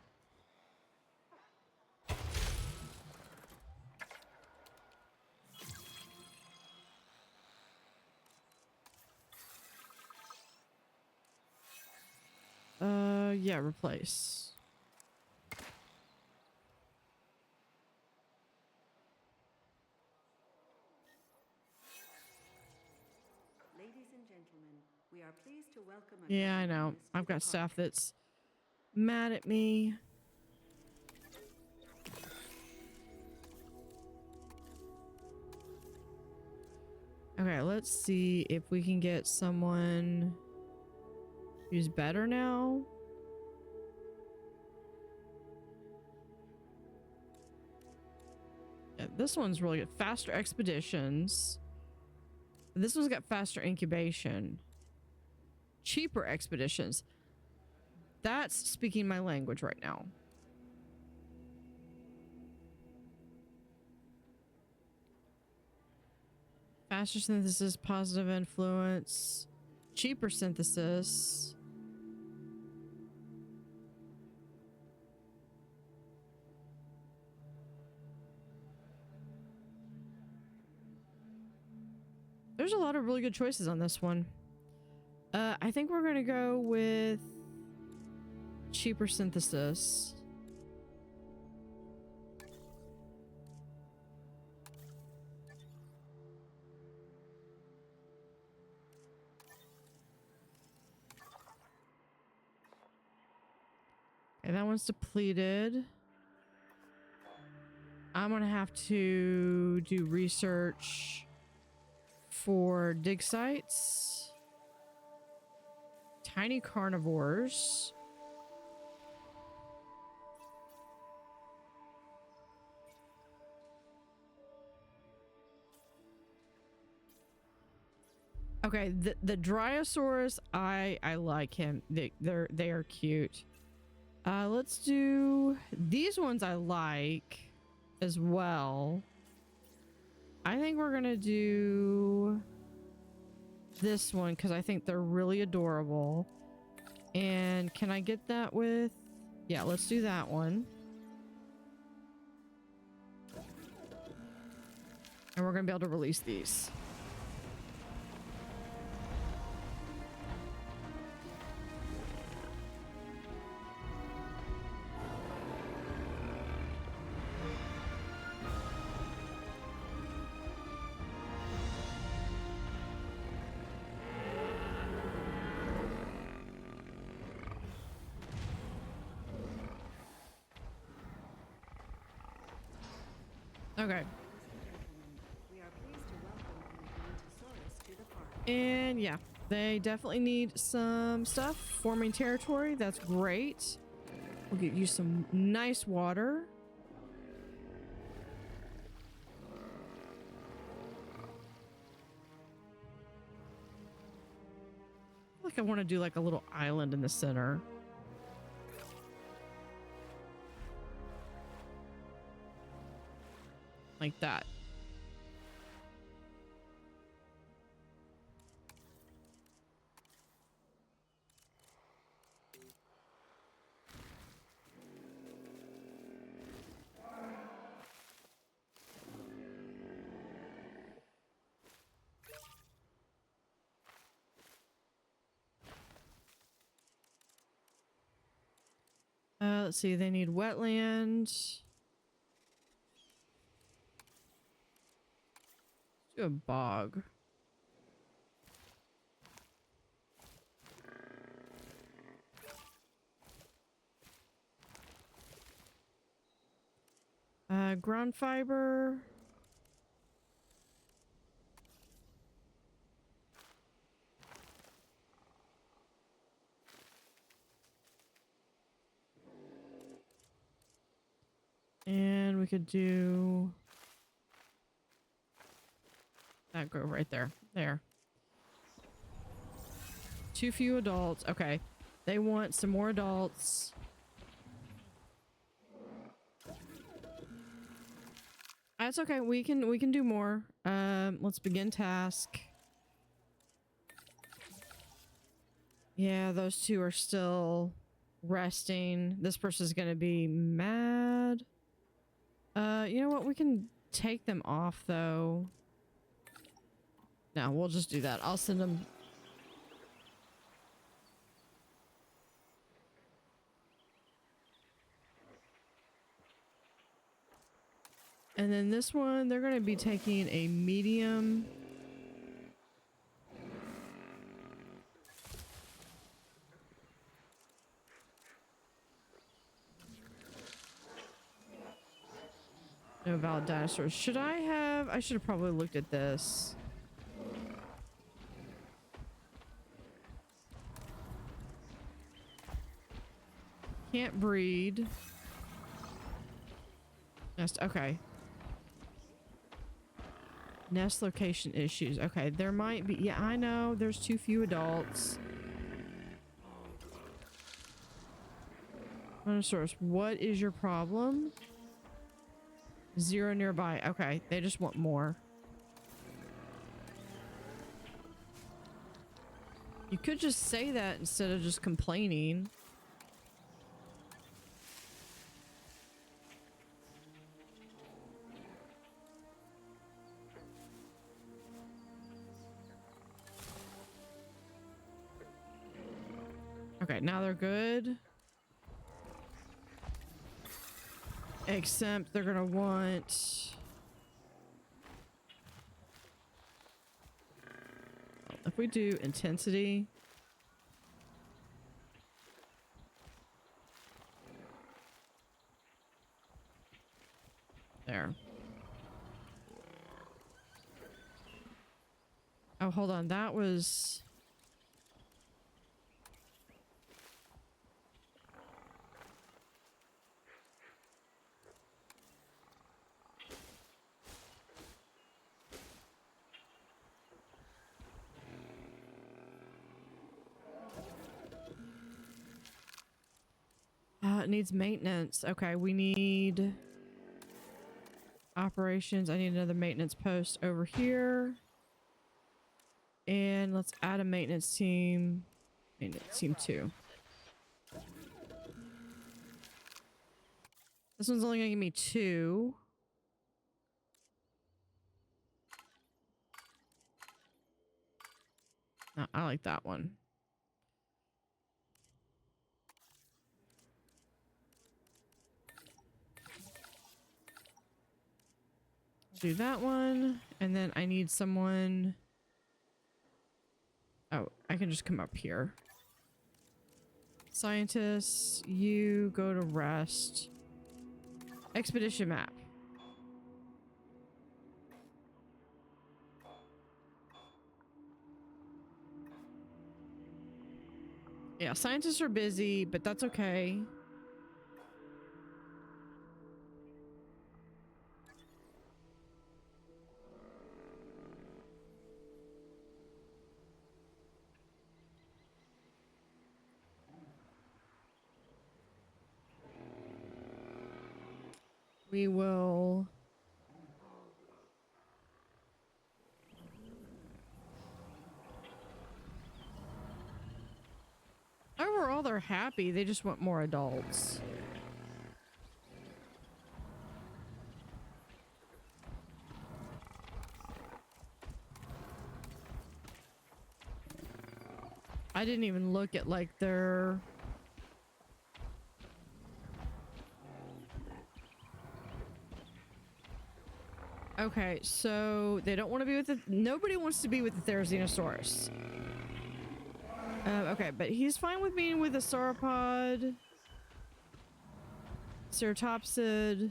Yeah, replace. Ladies and gentlemen, we are pleased to welcome a Yeah, I grand know. witness to I've the got staff party. that's mad at me. Okay, let's see if we can get someone who's better now. Yeah, this one's really good. Faster expeditions. This one's got faster incubation. Cheaper expeditions. That's speaking my language right now. Faster synthesis, positive influence, cheaper synthesis. There's a lot of really good choices on this one. I think we're gonna go with cheaper synthesis. Okay, that one's depleted. I'm gonna have to do research for dig sites. Tiny carnivores. Okay, the Dryosaurus, I like him. They are cute. Let's do these ones. I like as well. I think we're gonna do this one because I think they're really adorable. And can I get that with? Yeah, let's do that one. And we're gonna be able to release these. Okay. We are pleased to welcome an Ankylosaurus to the park. And yeah, they definitely need some stuff. Forming territory, that's great. We'll get you some nice water. I feel like I want to do like a little island in the center. Like that. Let's see, they need wetland. Do a bog. Ground fiber. And we could do that. Go right there. There. Too few adults. Okay. They want some more adults. That's okay. We can do more. Let's begin task. Yeah, those two are still resting. This person's gonna be mad. You know what? We can take them off though. No, we'll just do that. I'll send them. And then this one, they're going to be taking a medium. No valid dinosaurs. Should I have? I should have probably looked at this. Can't breed. Nest. Okay. Nest location issues. Okay, there might be. Yeah, I know. There's too few adults. Dinosaurs, what is your problem? 0 nearby. Okay, they just want more. You could just say that instead of just complaining. Okay, now they're good. Except they're gonna want... If we do intensity... There. Oh, hold on. That was... it needs maintenance. Okay, we need operations. I need another maintenance post over here. And let's add a maintenance team. Maintenance team 2. This one's only gonna give me 2. No, I like that one. Do that one, and then I need someone. Oh, I can just come up here. Scientists, you go to rest. Expedition map. Yeah, scientists are busy, but that's okay. We will... Overall, they're happy. They just want more adults. I didn't even look at like their... Okay, so they don't want to be with the... Nobody wants to be with the Therizinosaurus. Okay, but he's fine with being with a sauropod, ceratopsid,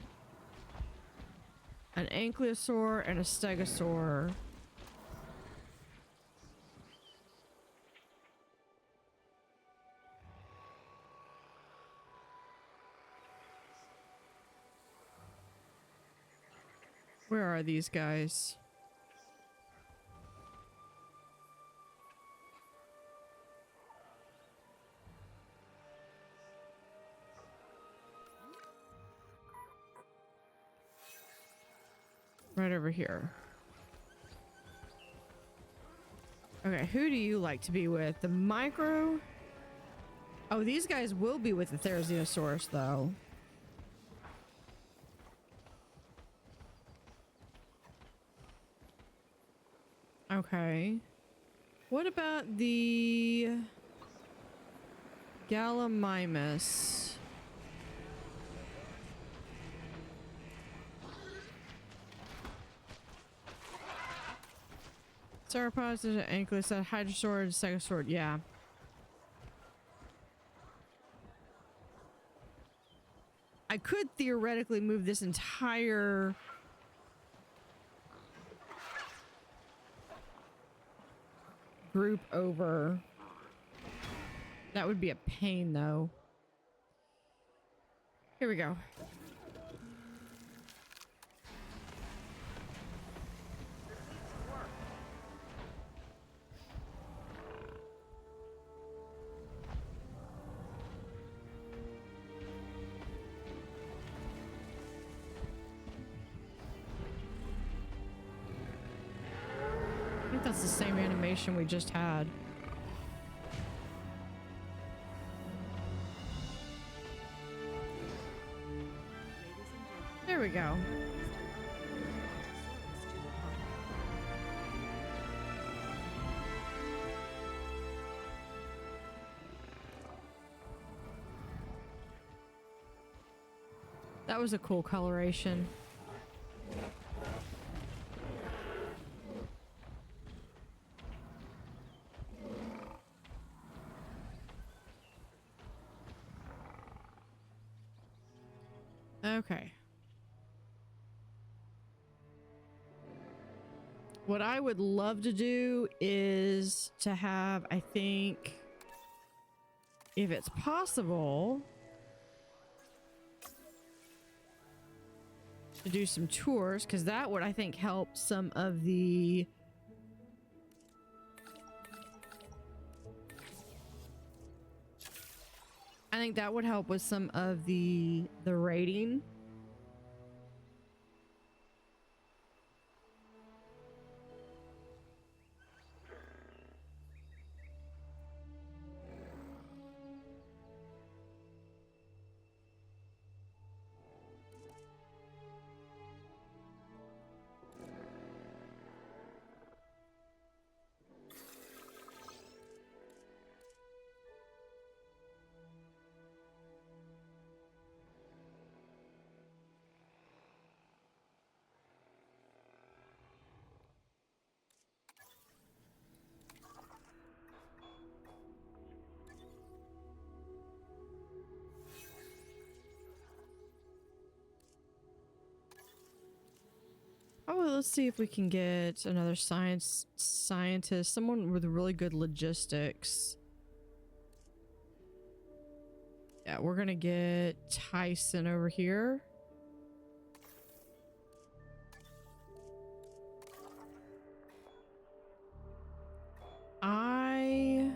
an ankylosaur, and a stegosaur. Where are these guys? Right over here. Okay, who do you like to be with? The micro? Oh, these guys will be with the Therizinosaurus, though. Okay. What about the Gallimimus? Sauropods, an ankylosaur, hydrosaur, stegosaur, yeah. I could theoretically move this entire group over. That would be a pain, though. Here we go. I think that's the same animation we just had. There we go. That was a cool coloration. Okay. What I would love to do is to have, I think, if it's possible, to do some tours, because that would, I think, help some of the... I think that would help with some of the rating. Oh, well, let's see if we can get another scientist, someone with really good logistics. that? We're gonna get Tyson over here. I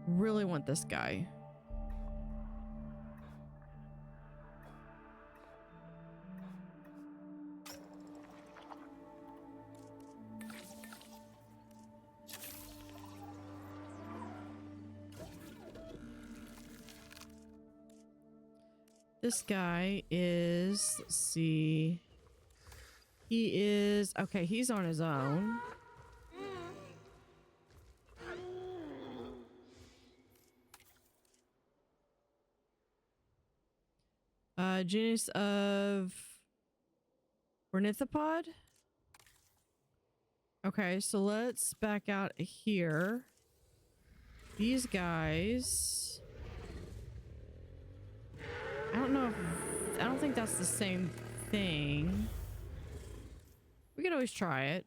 really want this guy. This guy is, let's see. He is, okay, he's on his own. Genus of ornithopod. Okay, so let's back out here. These guys, I don't know if, I don't think that's the same thing. We could always try it.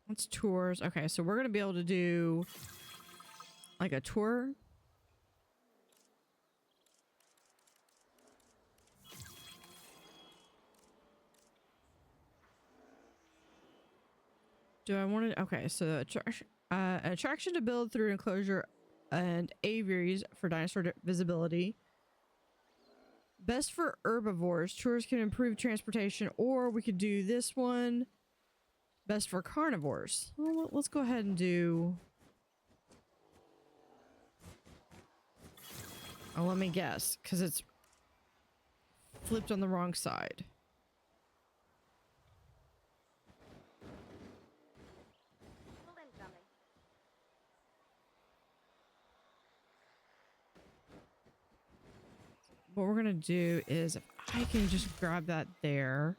It's tours. Okay, so we're gonna be able to do like a tour. Do I want to? Okay, so attraction to build through enclosure and aviaries for dinosaur visibility. Best for herbivores. Tours can improve transportation, or we could do this one. Best for carnivores. Well, let's go ahead and do... Oh, let me guess, because it's flipped on the wrong side. What we're gonna do is, if I can just grab that there.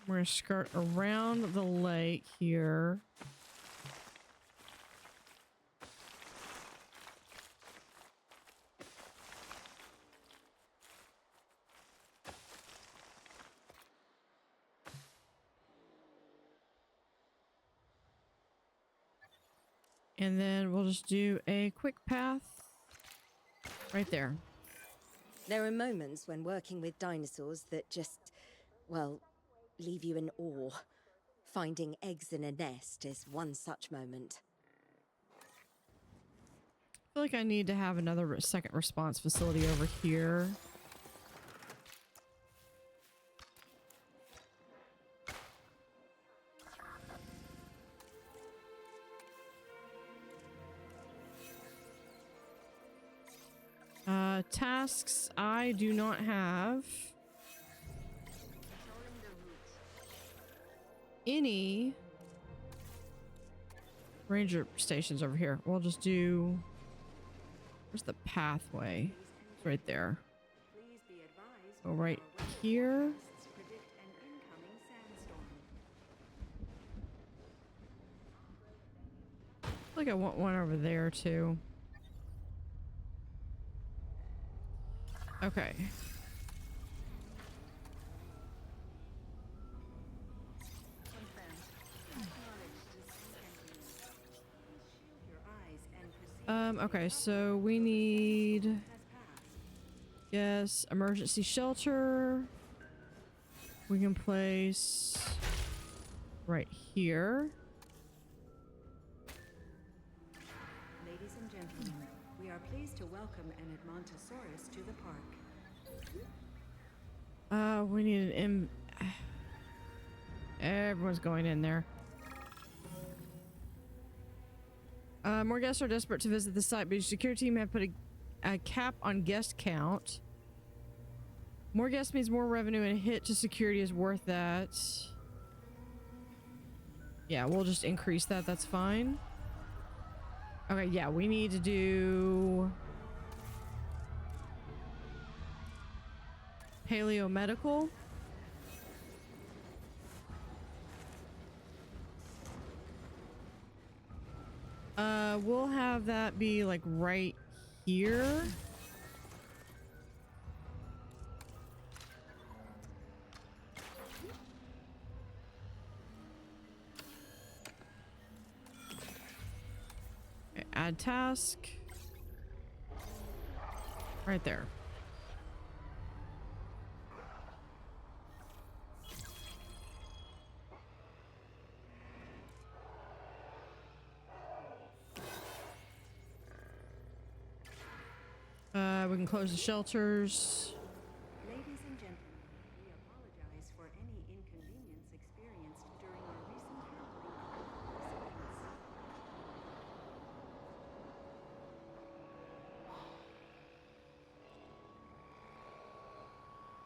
We're gonna skirt around the lake here. And then we'll just do a quick path right there. There are moments when working with dinosaurs that just, well, leave you in awe. Finding eggs in a nest is one such moment. I feel like I need to have another second response facility over here. Tasks I do not have any ranger stations over here. We'll just do, where's the pathway? It's right there. Please be advised. Go right here. Predict an incoming sandstorm. I feel like I want one over there too. Okay. Okay, so we need, yes, emergency shelter. We can place right here. Ladies and gentlemen, we are pleased to welcome an Edmontosaurus to the park. We need an everyone's going in there. More guests are desperate to visit the site, but your security team have put a cap on guest count. More guests means more revenue, and a hit to security is worth that. Yeah, we'll just increase that. That's fine. Okay, yeah, we need to do paleo medical. We'll have that be like right here. Okay, add task. Right there. We can close the shelters. Ladies and gentlemen, we apologize for any inconvenience experienced during your recent handling of proceedings.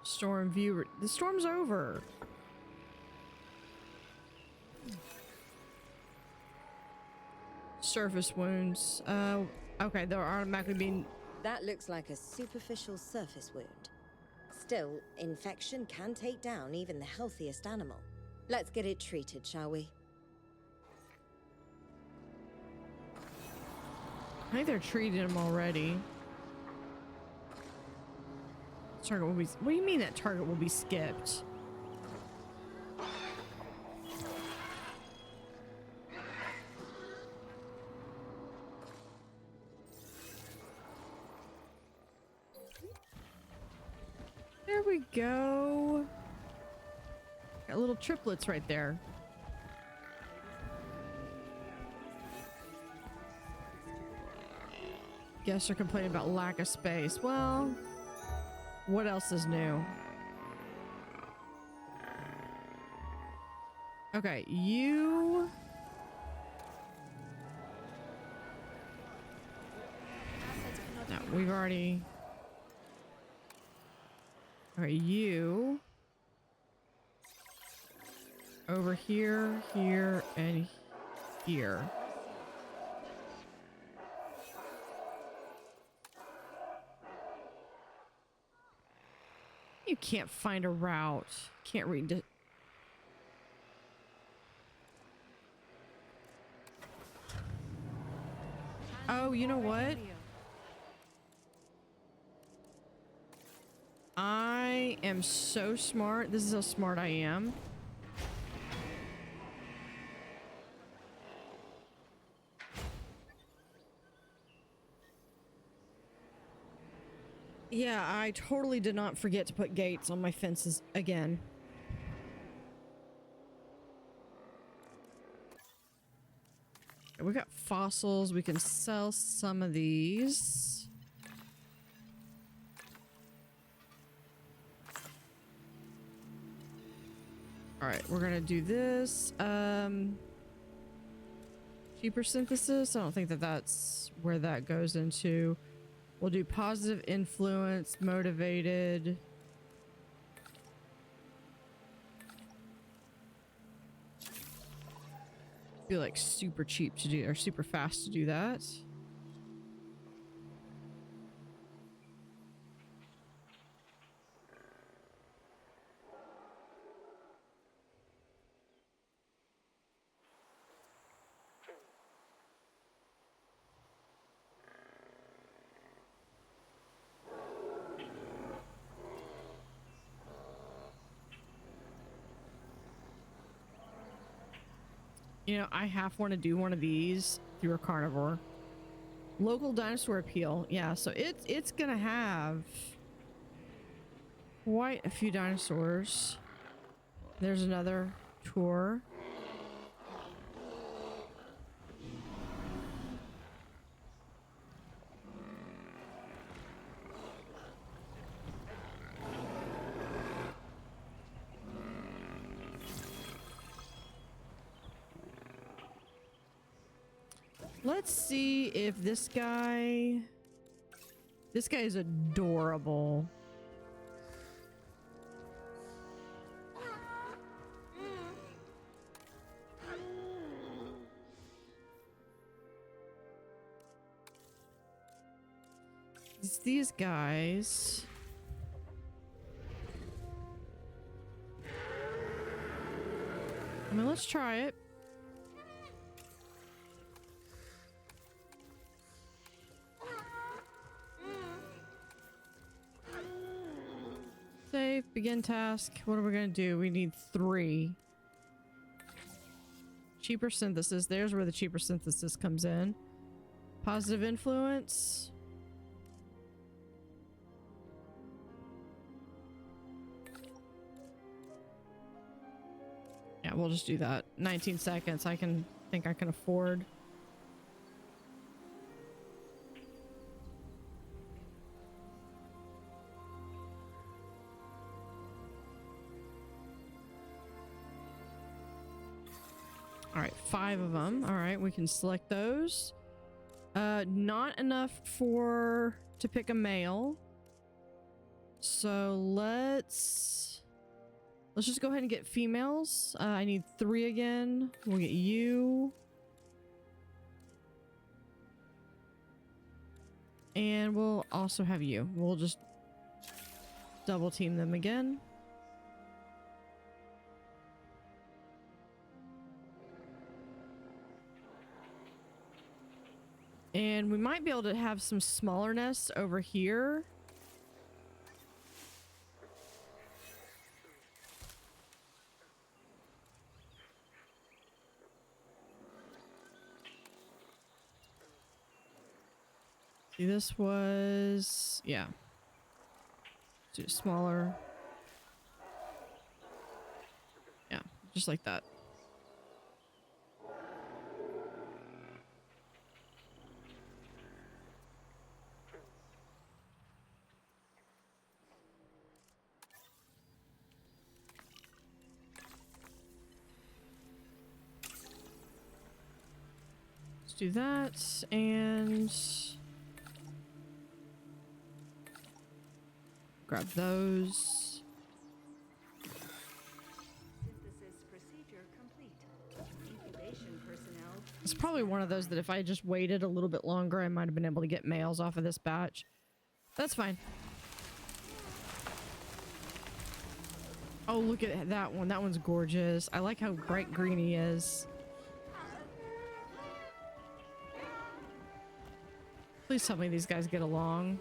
Storm view. The storm's over. Surface wounds. Okay, they're automatically being. That looks like a superficial surface wound. Still, infection can take down even the healthiest animal. Let's get it treated, shall we? I think they're treating them already. Target will be. What do you mean that target will be skipped? There we go. Got little triplets right there. Guests are complaining about lack of space. Well, what else is new? Okay, you... No, we've already... Alright, you... Over here, here, and here. You can't find a route. Can't read it. Oh, you know what? I am so smart. This is how smart I am. Yeah, I totally did not forget to put gates on my fences again. We got fossils. We can sell some of these. All right, we're gonna do this. Cheaper synthesis. I don't think that that's where that goes into. We'll do positive influence, motivated. Feel like super cheap to do, or super fast to do that. You know, I half want to do one of these through a carnivore. Local dinosaur appeal. Yeah, so it's gonna have quite a few dinosaurs. There's another tour. Let's see if this guy... This guy is adorable. It's these guys. I mean, let's try it. Save, begin task. What are we gonna do? We need 3. Cheaper synthesis. There's where the cheaper synthesis comes in. Positive influence. Yeah, we'll just do that. 19 seconds. I think I can afford. All right, 5 of them. All right, we can select those. Not enough to pick a male. So let's just go ahead and get females. I need 3 again. We'll get you. And we'll also have you. We'll just double team them again. And we might be able to have some smaller nests over here. See, this was, yeah. Do smaller. Yeah, just like that. Let's do that and grab those. Synthesis procedure complete. Incubation personnel. It's probably one of those that if I just waited a little bit longer, I might have been able to get males off of this batch. That's fine. Oh, look at that one. That one's gorgeous. I like how bright green he is. Please tell me these guys get along.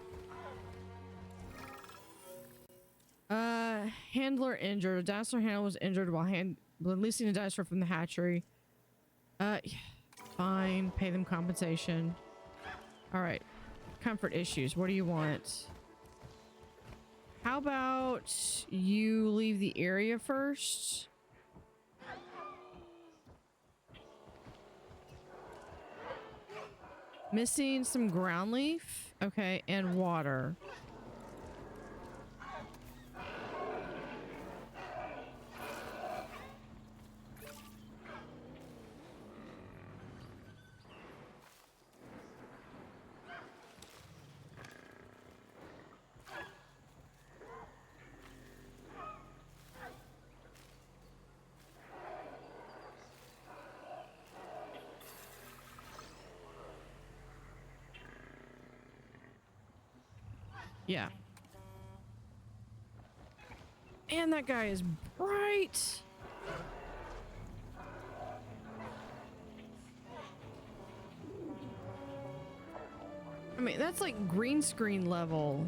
Handler injured. A dinosaur handler was injured while releasing a dinosaur from the hatchery. Fine. Pay them compensation. All right. Comfort issues. What do you want? How about you leave the area first? Missing some ground leaf. Okay, and water. Yeah. And that guy is bright. I mean, that's like green screen level.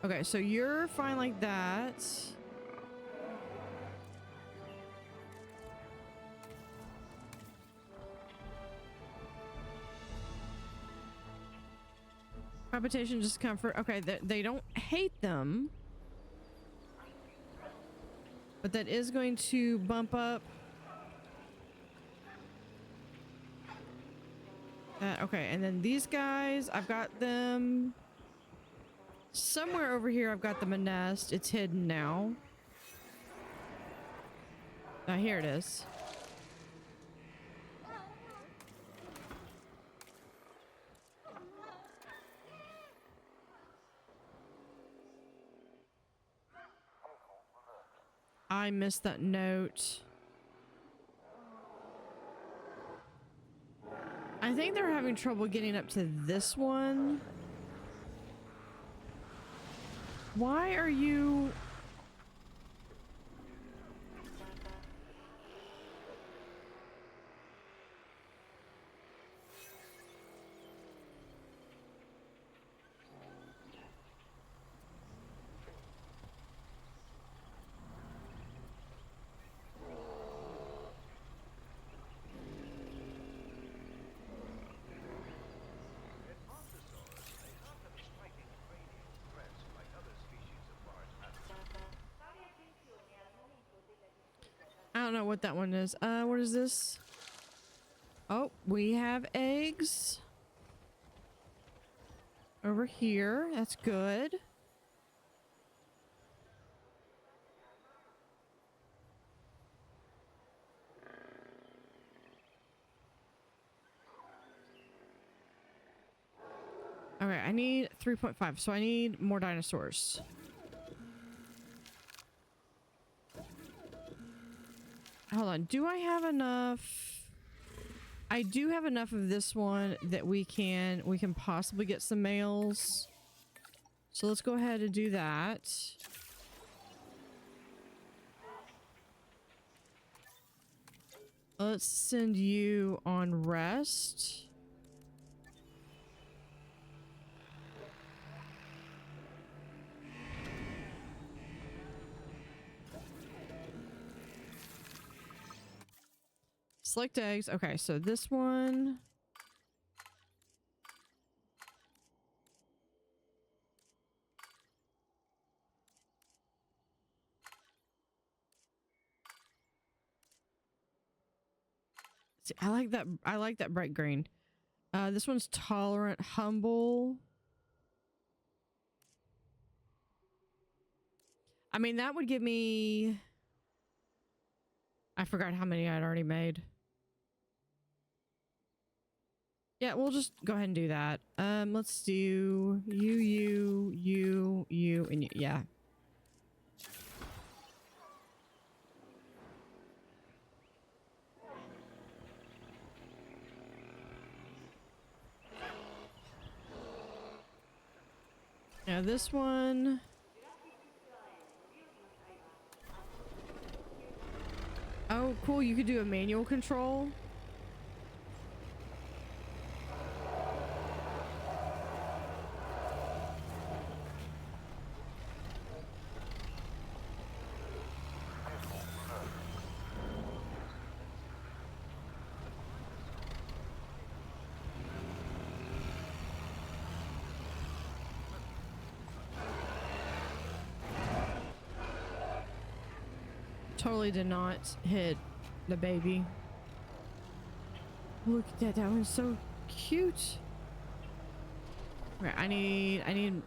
Okay, so you're fine like that. Palpitation, discomfort. Okay, they don't hate them. But that is going to bump up. Okay, and then these guys, I've got them somewhere over here. I've got them a nest. It's hidden now. Here it is. I missed that note. I think they're having trouble getting up to this one. Why are you... I don't know what that one is. What is this? Oh, we have eggs. Over here. That's good. Okay, I need 3.5, so I need more dinosaurs. Hold on, do I have enough? I do have enough of this one that we can possibly get some males. So let's go ahead and do that. Let's send you on rest. Select eggs. Okay, so this one. See, I like that. I like that bright green. This one's tolerant, humble. I mean, that would give me... I forgot how many I'd already made. Yeah, we'll just go ahead and do that. Let's do you, and you. Yeah. Now this one. Oh, cool. You could do a manual control. Totally did not hit the baby. Look at that. That one's so cute. Okay, I need.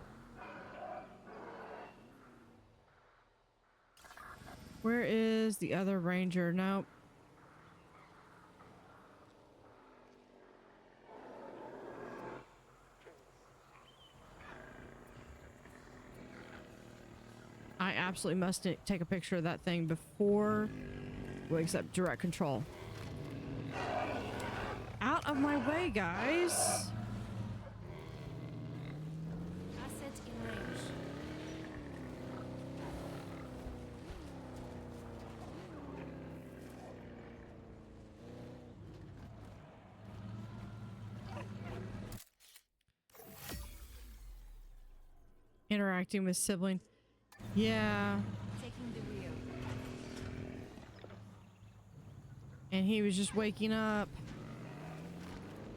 Where is the other ranger? Nope. I absolutely must take a picture of that thing before we accept direct control. Out of my way, guys. Asset in range. Interacting with sibling. Yeah. Taking the wheel. And he was just waking up.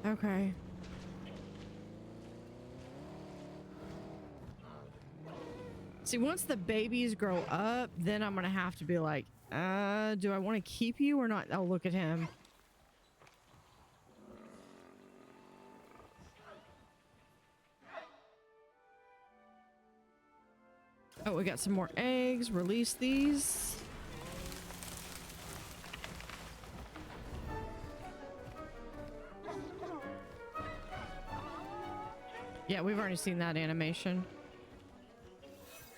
Okay. See, once the babies grow up, then I'm gonna have to be like, do I want to keep you or not? Oh, look at him. Oh, we got some more eggs. Release these. Yeah, we've already seen that animation.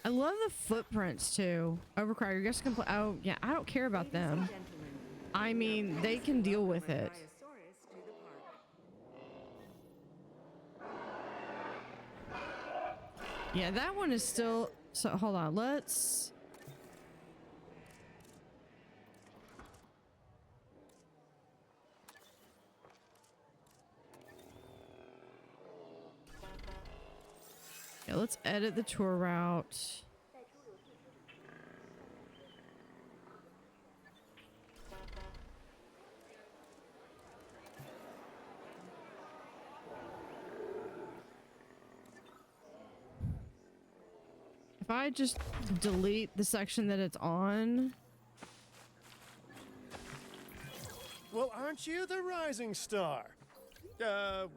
I love the footprints too. Overcrowd, your guests can play. Oh yeah, I don't care about Ladies and them. gentlemen, I mean, they can deal with it. Brachiosaurus to the park. Yeah, that one is still. So hold on, let's. Yeah, let's edit the tour route. If I just delete the section that it's on. Well, aren't you the rising star?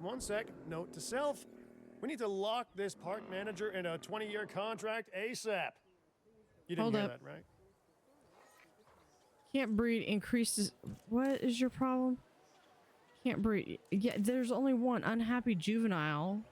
One sec. Note to self. We need to lock this park manager in a 20-year contract ASAP. You didn't Hold hear up. that, right? Can't breed increases. What is your problem? Can't breed. Yeah, there's only one unhappy juvenile.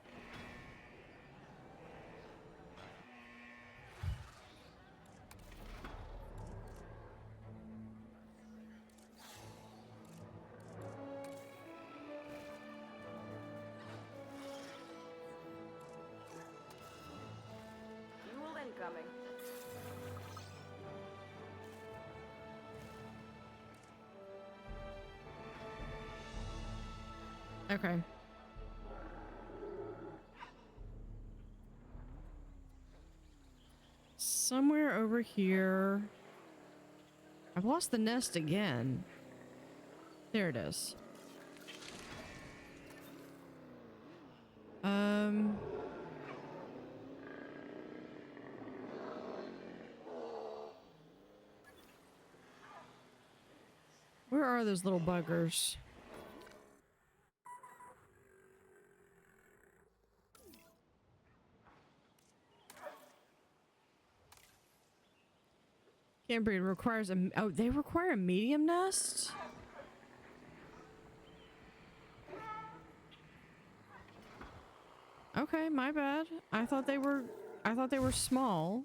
Fuel incoming. Okay. Somewhere over here. I've lost the nest again. There it is. Where are those little buggers? Can't breed requires a. Oh, they require a medium nest? Okay, my bad. I thought they were small.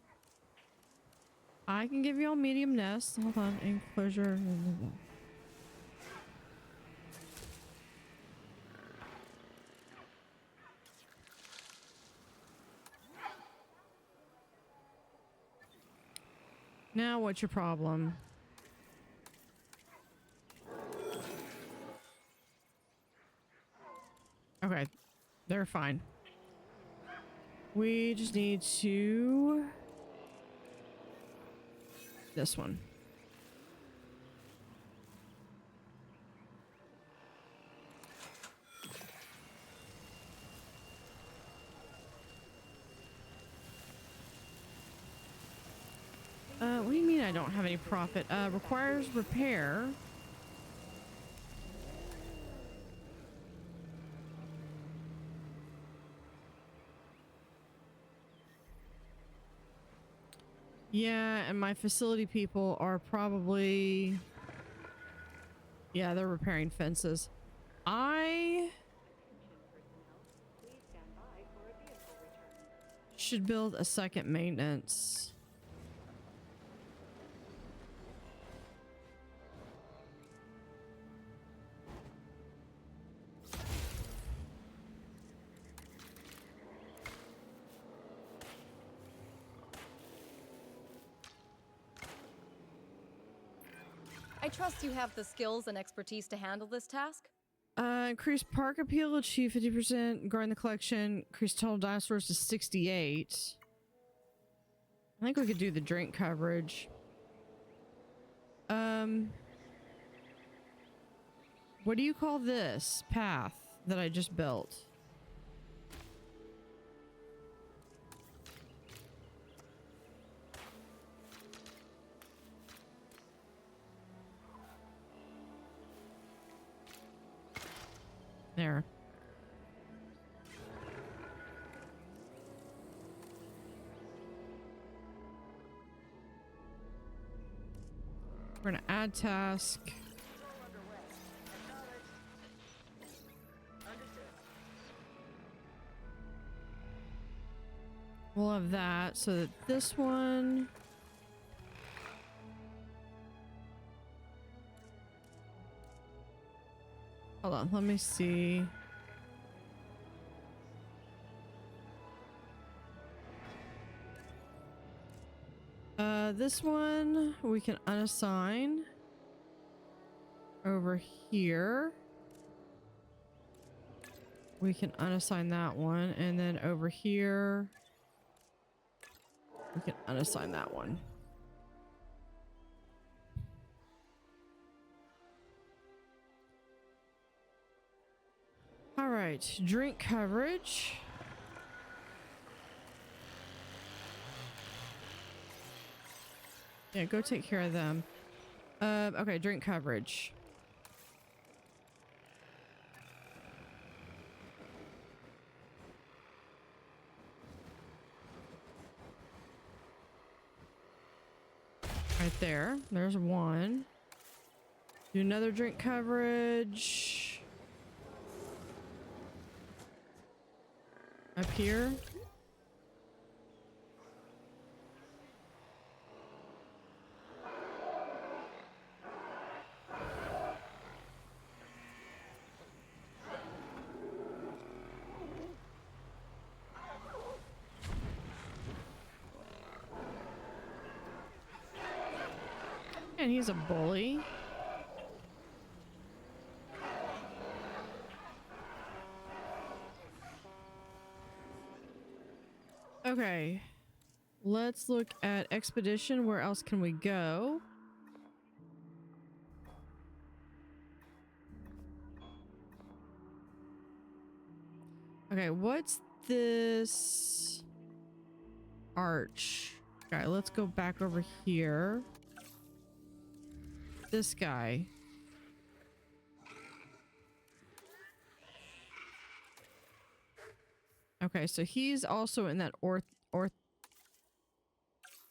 I can give you all medium nests. Hold on, enclosure. Now what's your problem? Okay, they're fine. We just need to... this one. What do you mean I don't have any profit? Requires repair. Yeah, and my facility people are probably... yeah, they're repairing fences. I should build a second maintenance. I trust you have the skills and expertise to handle this task. Increase park appeal, achieve 50%, growing the collection, increase total dinosaurs to 68. I think we could do the drink coverage. What do you call this path that I just built? There. We're gonna add task. We'll have that so that this one. Hold on, let me see. This one we can unassign over here. We can unassign that one, and then over here we can unassign that one. All right, drink coverage. Yeah, go take care of them. Okay, drink coverage. Right there. There's one. Do another drink coverage. Up here. And he's a bully. Okay. Let's look at expedition. Where else can we go? Okay, what's this arch? Okay, let's go back over here. This guy. Okay, so he's also in that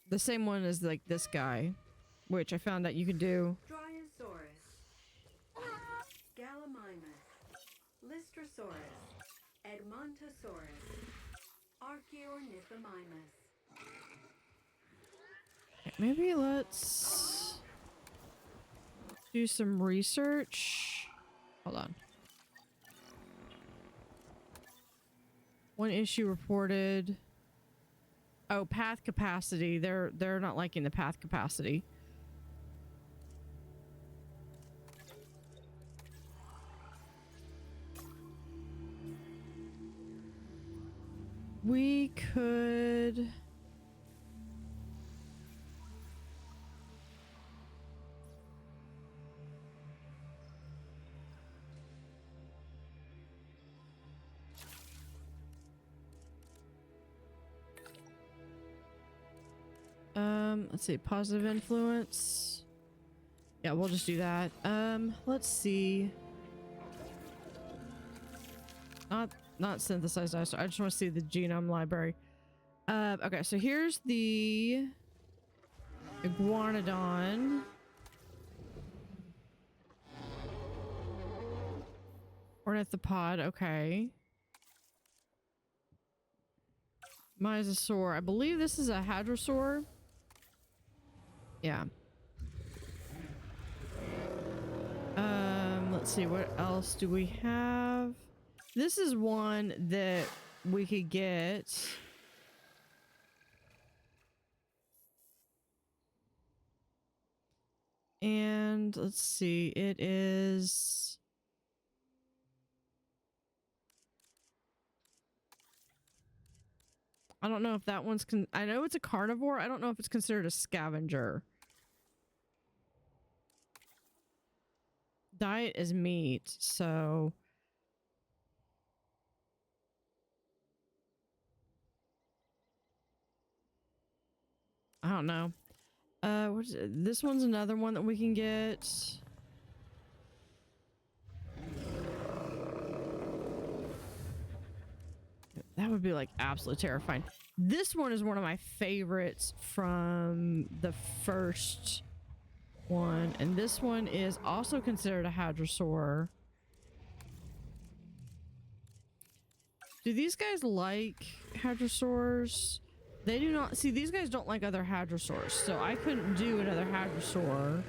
the same one as like this guy, which I found that you could do. Dryosaurus, Gallimimus, Lystrosaurus, Edmontosaurus, Archaeornithomimus. Okay, maybe let's do some research. Hold on. One issue reported. Oh, path capacity. They're not liking the path capacity. We could let's see, positive influence. Yeah, we'll just do that. Let's see. Not synthesized dinosaur. I just want to see the genome library. Okay, so here's the iguanodon. Ornithopod, okay. Mysosaur. I believe this is a hadrosaur. Yeah. Let's see, what else do we have? This is one that we could get. And let's see, it is... I don't know if that one's I know it's a carnivore. I don't know if it's considered a scavenger. Diet is meat, so... I don't know. What is it? This one's another one that we can get. That would be like absolutely terrifying. This one is one of my favorites from the first one, and this one is also considered a hadrosaur. Do these guys like hadrosaurs? They do not see, these guys don't like other hadrosaurs, so I couldn't do another hadrosaur.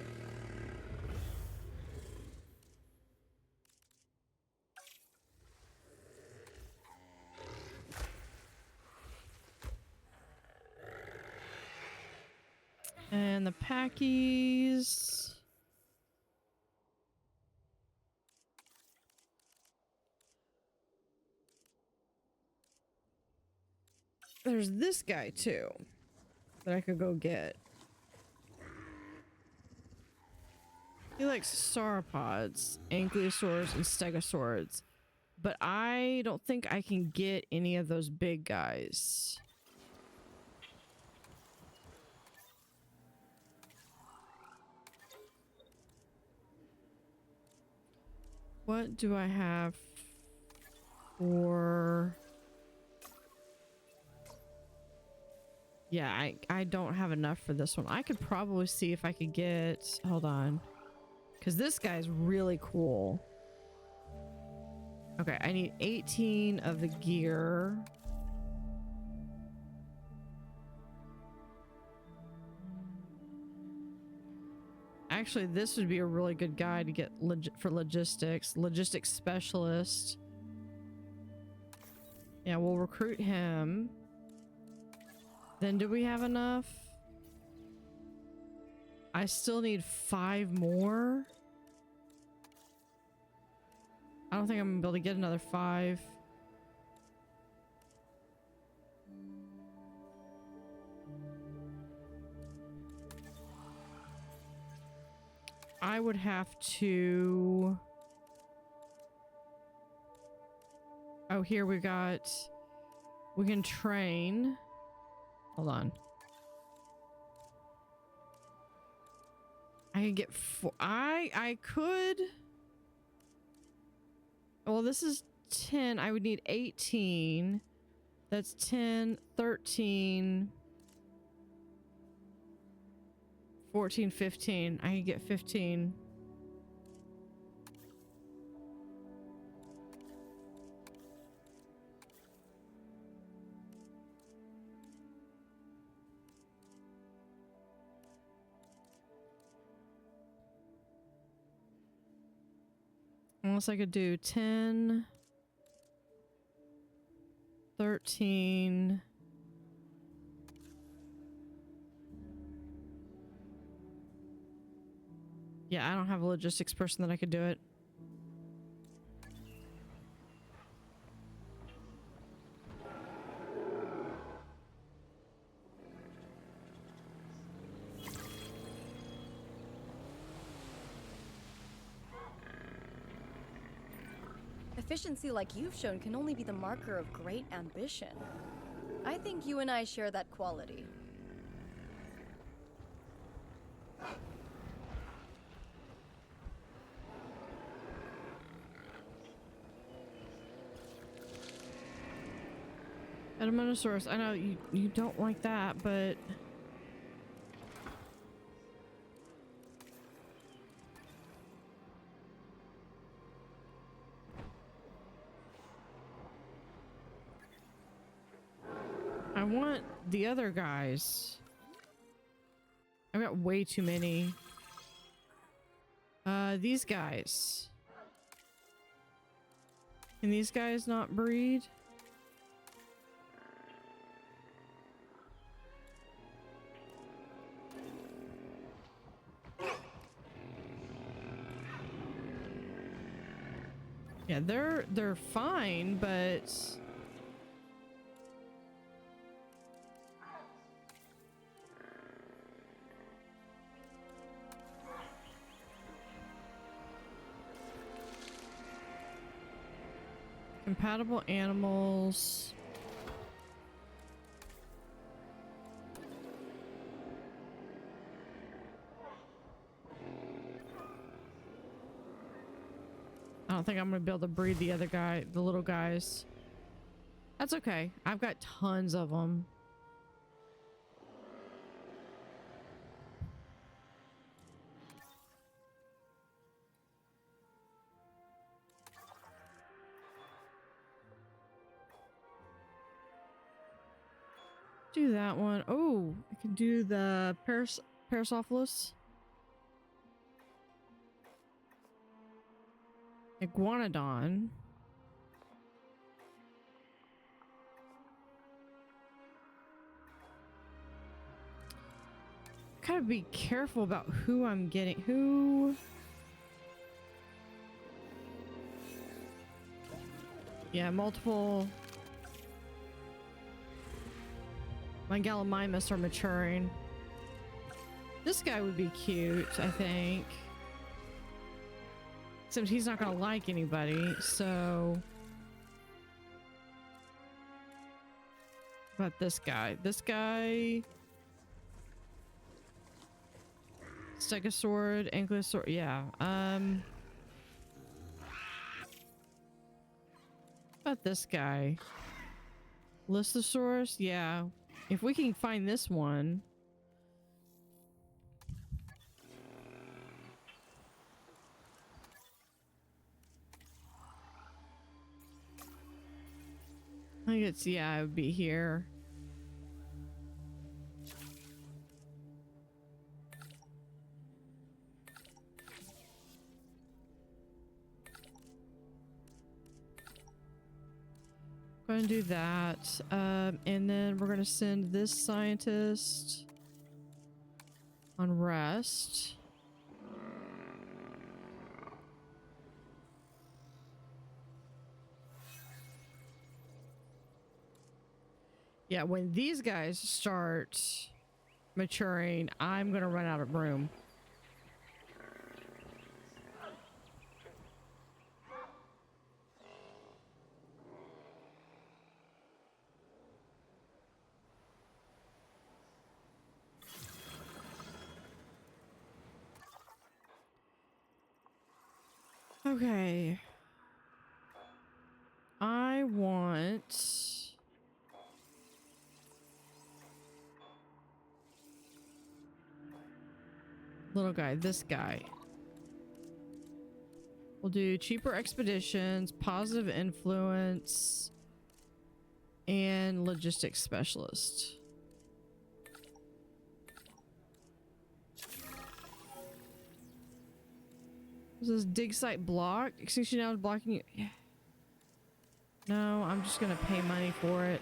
And the packies. There's this guy too that I could go get. He likes sauropods, ankylosaurs, and stegosaurs, but I don't think I can get any of those big guys. What do I have for... Yeah, I don't have enough for this one. I could probably see if I could get... Hold on. Because this guy's really cool. Okay, I need 18 of the gear. Actually, this would be a really good guy to get for logistics. Logistics specialist. Yeah, we'll recruit him. Then do we have enough? I still need 5 more. I don't think I'm gonna be able to get another 5. I would have to... Oh, here we got... We can train. Hold on. I could get 4. I could... Well, this is 10. I would need 18. That's 10, 13... 14, 15. I can get 15. Unless I could do 10, 13... Yeah, I don't have a logistics person that I could do it. Efficiency like you've shown can only be the marker of great ambition. I think you and I share that quality. Edmontosaurus, I know you don't like that, but... I want the other guys. I've got way too many. These guys. Can these guys not breed? Yeah, they're fine, but compatible animals. I don't think I'm gonna be able to breed the other guy, the little guys. That's okay. I've got tons of them. Do that one. Oh, I can do the Parasophilus. Iguanodon. Gotta be careful about who I'm getting. Who? Yeah, multiple. My Gallimimus are maturing. This guy would be cute, I think. Except he's not gonna like anybody, so. What about this guy? This guy. Stegosaur, Ankylosaur, yeah. About this guy. Lissosaurus, yeah. If we can find this one. I think it's, yeah, it would be here. Go ahead and do that. And then we're going to send this scientist on rest. Yeah, when these guys start maturing, I'm going to run out of room. Okay. I want... little guy, this guy. We'll do cheaper expeditions, positive influence, and logistics specialist. This is dig site block. Extinction now is blocking you. Yeah. No, I'm just gonna pay money for it.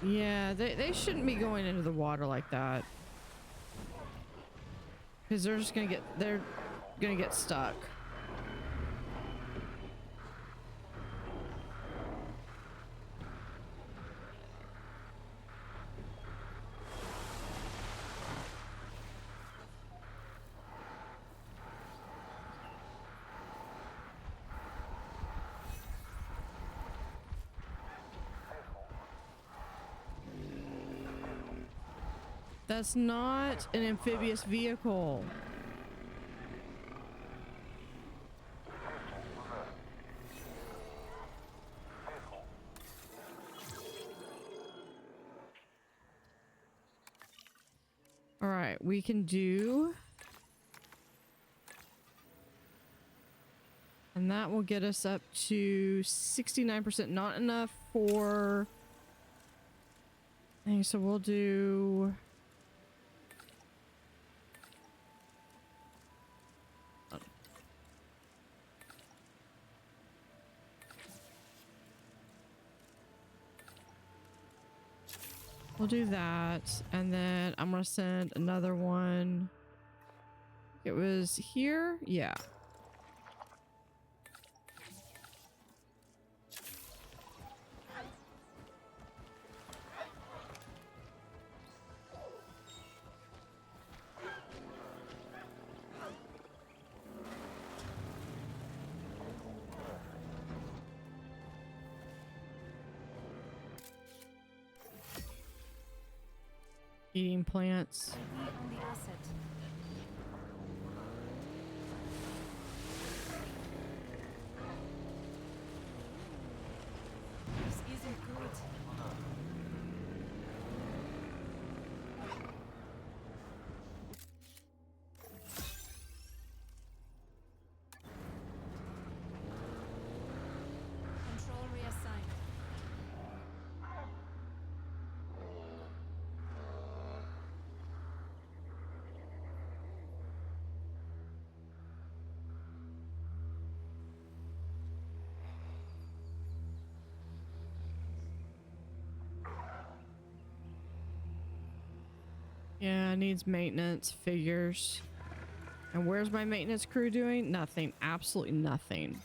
Yeah, they shouldn't be going into the water like that. Because they're gonna get stuck. That's not an amphibious vehicle. All right, we can do... and that will get us up to 69%. Not enough for... okay, so we'll do... we'll do that, and then I'm gonna send another one. It was here? Yeah. Eating plants. UV on the asset. Yeah, needs maintenance, figures. And where's my maintenance crew doing? Nothing. Absolutely nothing.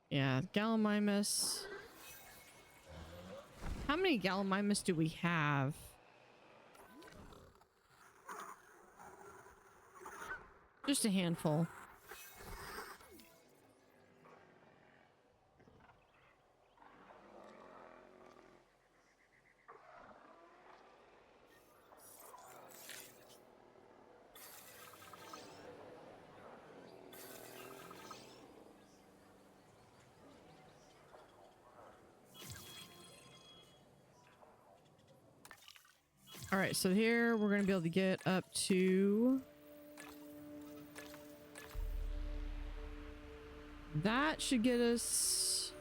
Yeah, Gallimimus. How many Gallimimus do we have? Just a handful. All right, so here we're going to be able to get up to... That should get us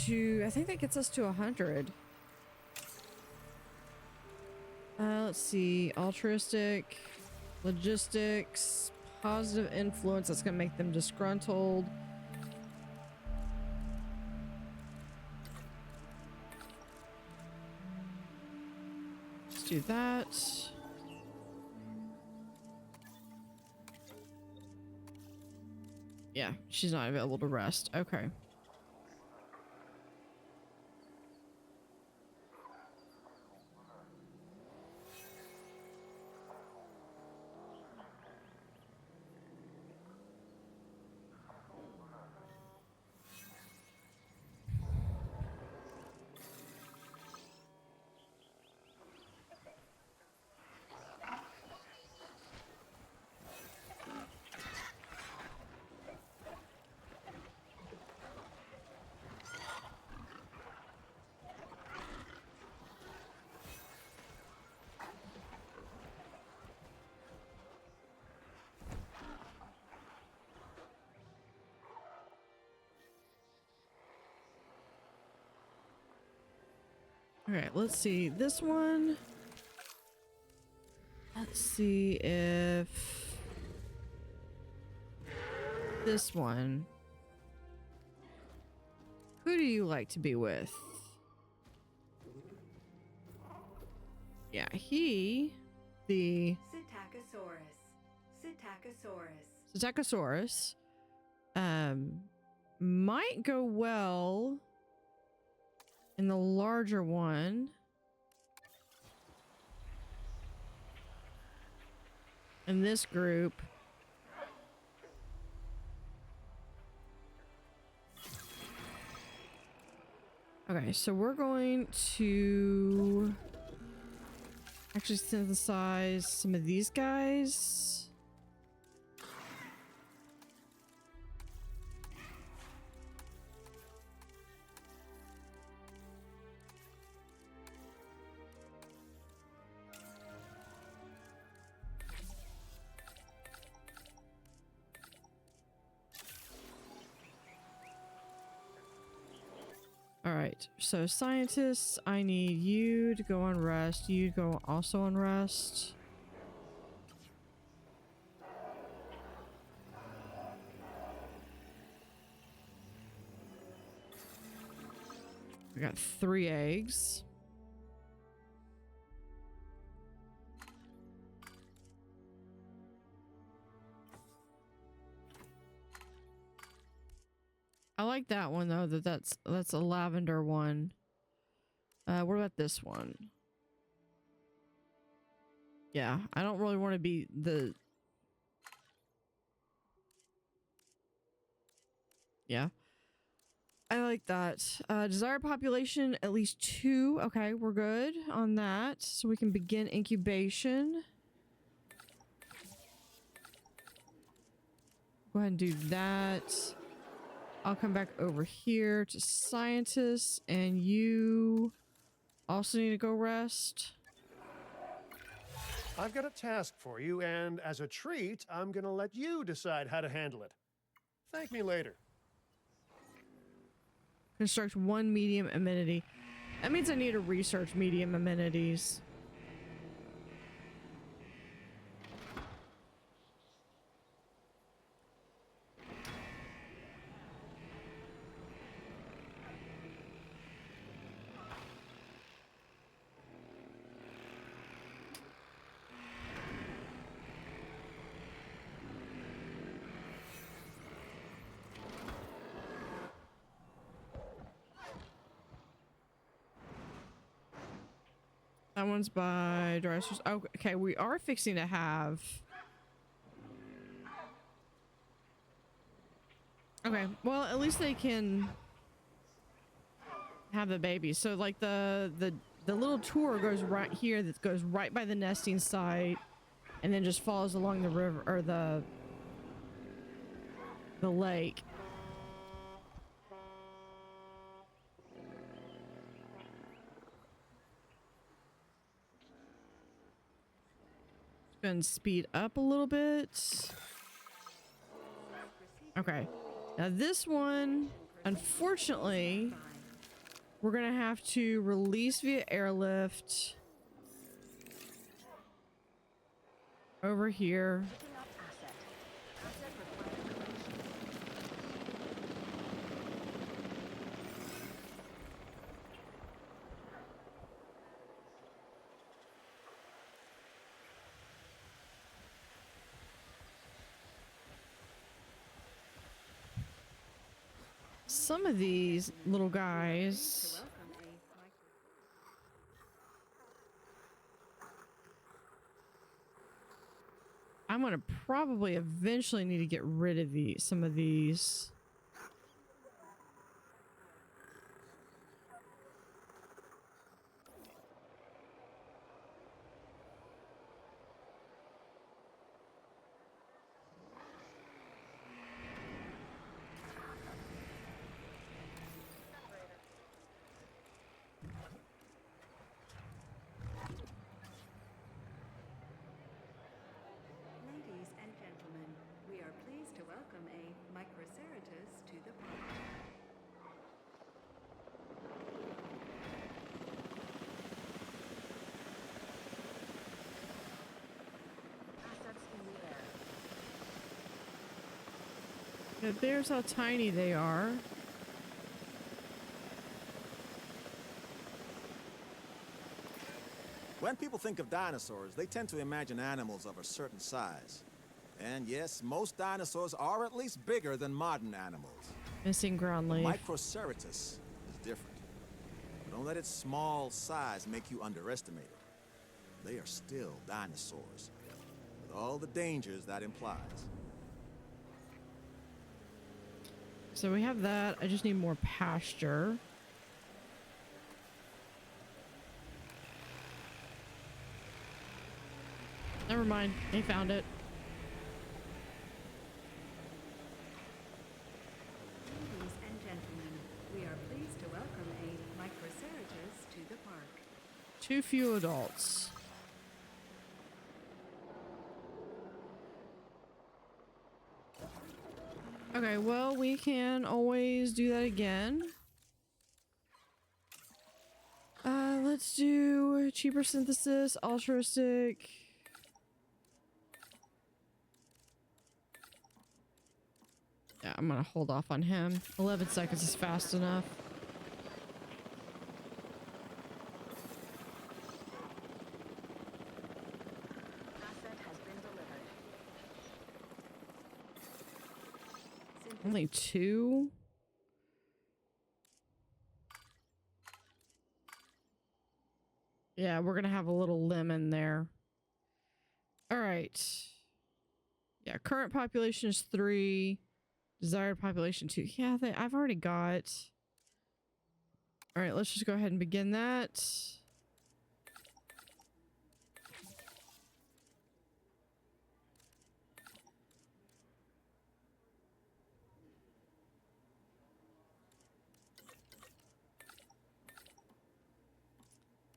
to... I think that gets us to 100. Let's see. Altruistic, logistics, positive influence. That's going to make them disgruntled. Do that. Yeah, she's not available to rest. Okay. Okay, let's see. This one. Let's see if this one. Who do you like to be with? Yeah, the Psittacosaurus, might go well in the larger one. In this group. Okay, so we're going to actually synthesize some of these guys. All right, so scientists, I need you to go on rest. You go also on rest. We got 3 eggs. I like that one though. That's a lavender one. What about this one? Yeah, I don't really want to be the... Yeah. I like that. Desired population, at least 2. Okay, we're good on that. So we can begin incubation. Go ahead and do that. I'll come back over here to scientists, and you also need to go rest. I've got a task for you, and as a treat, I'm gonna let you decide how to handle it. Thank me later. Construct 1 medium amenity. That means I need to research medium amenities. That one's by Dressers. Oh, okay, we are fixing to have. Okay, well, at least they can have the babies. So, like the little tour goes right here. That goes right by the nesting site, and then just follows along the river or the lake. And speed up a little bit. Okay, now this one, unfortunately, we're gonna have to release via airlift over here. Some of these little guys. I'm gonna probably eventually need to get rid of some of these. Ladies and gentlemen, we are pleased to welcome a Microceratus to the park. There's how tiny they are. When people think of dinosaurs, they tend to imagine animals of a certain size. And yes, most dinosaurs are at least bigger than modern animals. Missing ground leaf. Microceratus is different. Don't let its small size make you underestimate it. They are still dinosaurs, with all the dangers that implies. So we have that. I just need more pasture. Never mind. They found it. Ladies and gentlemen, we are pleased to welcome a Microceratus to the park. Too few adults. Okay, well, we can always do that again. Let's do cheaper synthesis, altruistic. Yeah, I'm gonna hold off on him. 11 seconds is fast enough. Only 2? Yeah, we're gonna have a little lemon there. All right. Yeah, current population is 3. Desired population 2. Yeah, I've already got. All right, let's just go ahead and begin that.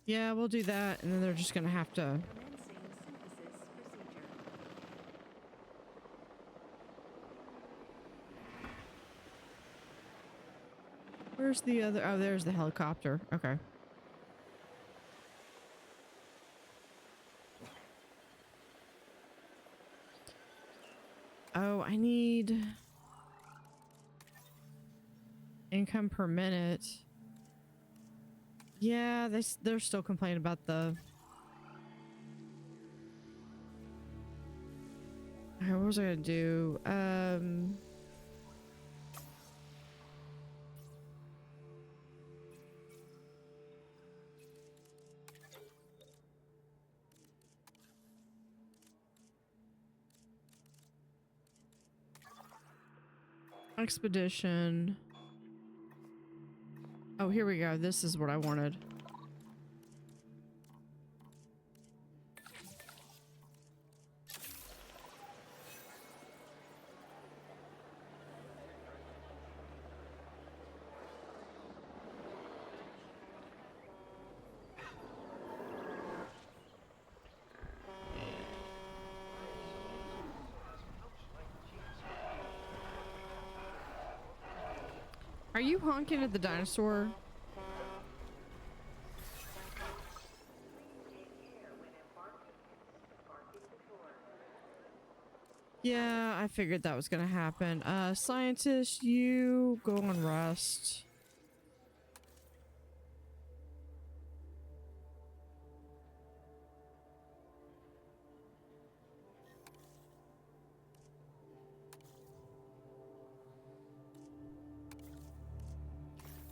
Yeah, we'll do that, and then they're just gonna have to. Commencing synthesis procedure. Where's the other? Oh, there's the helicopter. Okay. I need income per minute. Yeah, they're still complaining about the... Okay, what was I gonna do? Expedition. Oh, here we go. This is what I wanted. Are you honking at the dinosaur? Yeah, I figured that was gonna happen. Scientist, you go on rest.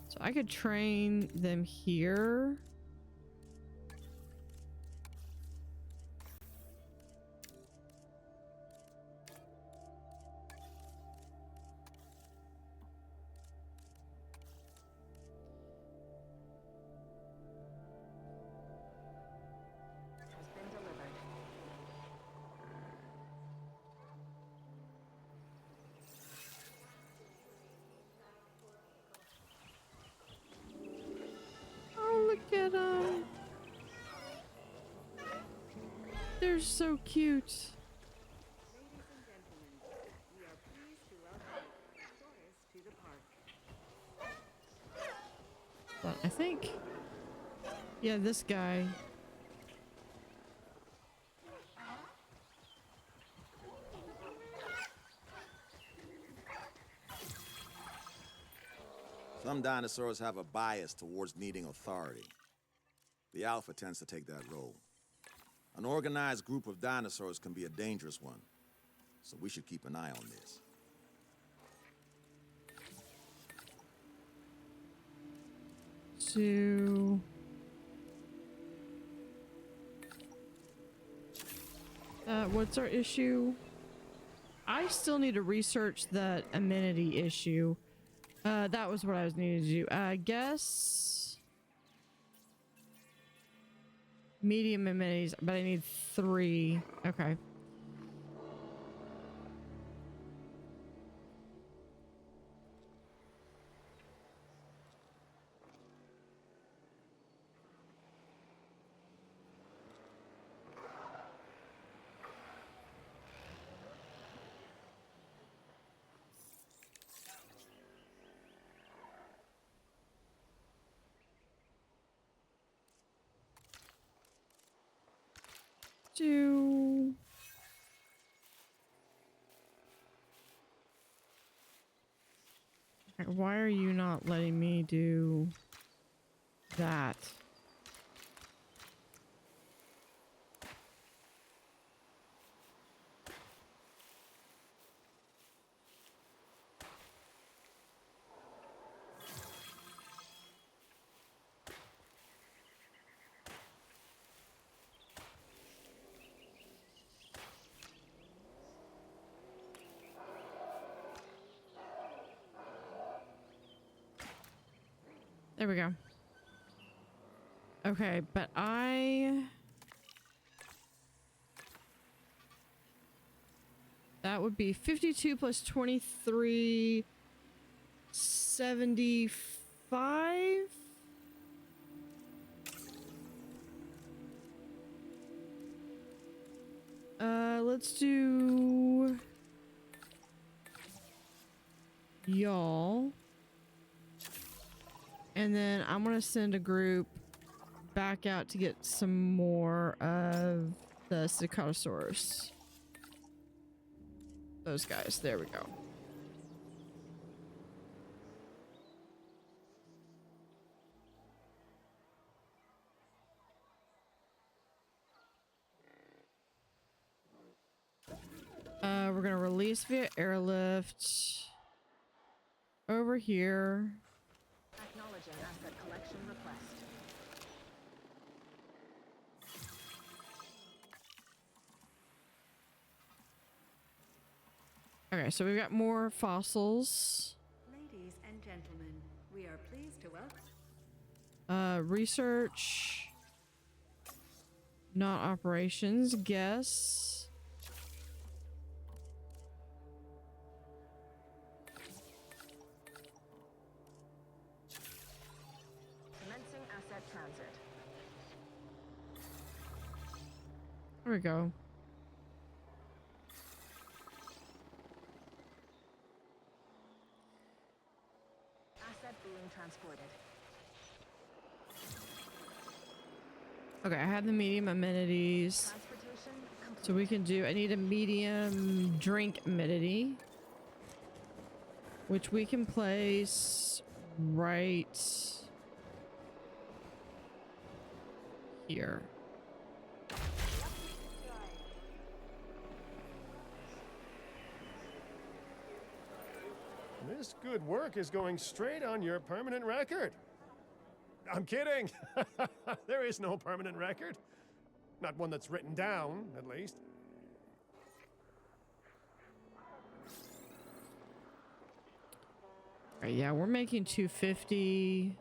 So I could train them here. Has been delivered. Oh, look at them. They're so cute. Ladies and gentlemen, we are pleased to welcome tourists to the park. But I think... Yeah, this guy. Some dinosaurs have a bias towards needing authority. The alpha tends to take that role. An organized group of dinosaurs can be a dangerous one, so we should keep an eye on this. To... what's our issue? I still need to research that amenity issue. That was what I was needing to do. I guess... medium amenities, but I need 3. Okay. Why are you not letting me do that? There we go. Okay, but that would be 52 plus 23, 75? Let's do y'all. And then I'm gonna send a group back out to get some more of the Stacatosaurus. those guys. There we go. We're gonna release via airlift over here. Acknowledging asset collection request. Okay, so we've got more fossils. Ladies and gentlemen, we are pleased to welcome. Research. Not operations, guess. Commencing asset transit. There we go. Asset being transported. Okay, I have the medium amenities. Transportation complete. So we can do, I need a medium drink amenity, which we can place right here. This good work is going straight on your permanent record. I'm kidding. There is no permanent record. Not one that's written down, at least. All right, yeah, we're making 250.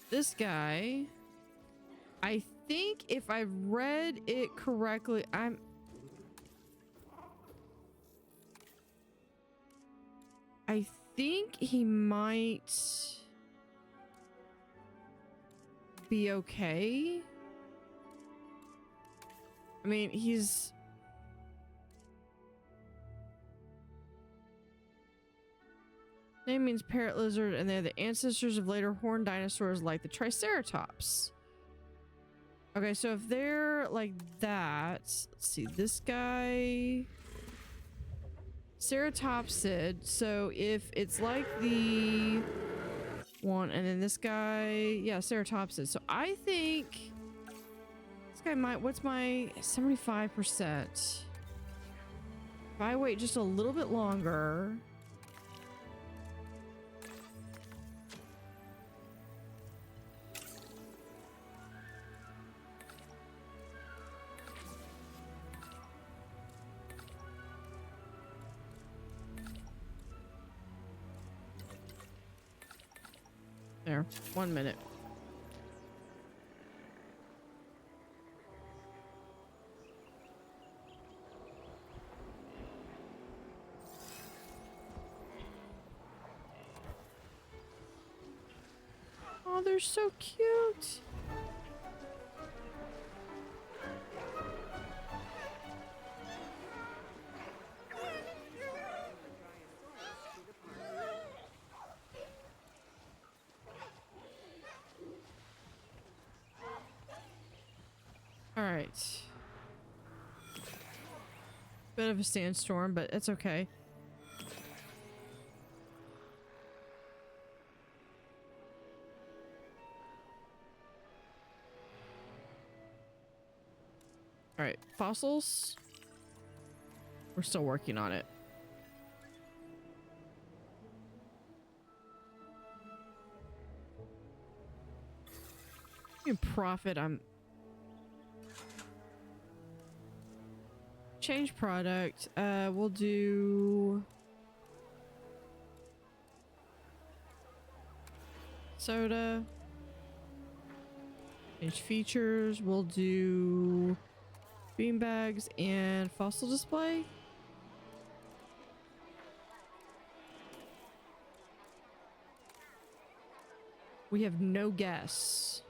This guy, I think if I've read it correctly, I think he might be okay. I mean, he's... Name means parrot lizard, and they're the ancestors of later horned dinosaurs like the Triceratops. Okay, so if they're like that, let's see, this guy... Ceratopsid, so if it's like the one, and then this guy, yeah, Ceratopsid. So I think this guy might, what's my 75%? If I wait just a little bit longer. There, 1 minute. Oh, they're so cute. All right. Bit of a sandstorm, but it's okay. All right, fossils. We're still working on it. In profit, change product. We'll do soda. Change features. We'll do beanbags and fossil display. We have no guess.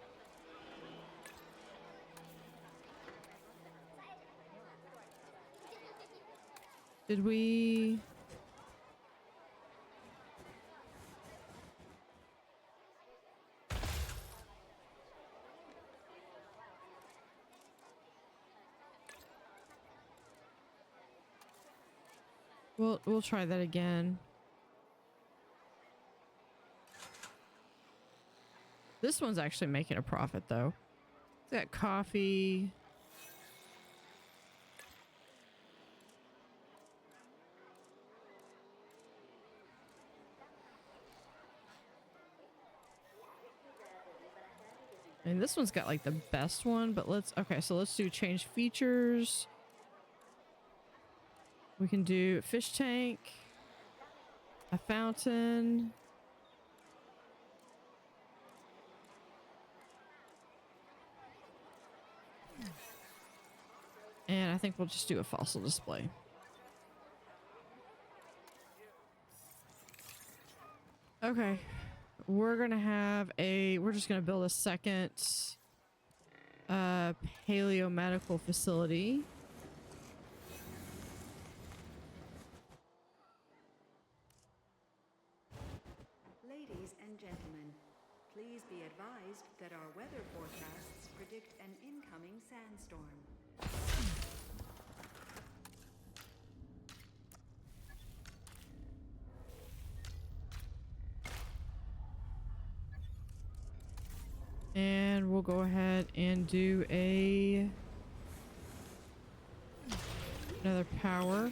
Did we? We'll try that again. This one's actually making a profit though. It's got coffee. And this one's got like the best one, but okay, so let's do change features. We can do fish tank, a fountain. And I think we'll just do a fossil display. Okay. We're just gonna build a second paleomedical facility. Ladies and gentlemen, please be advised that our weather forecasts predict an incoming sandstorm. And we'll go ahead and do another power.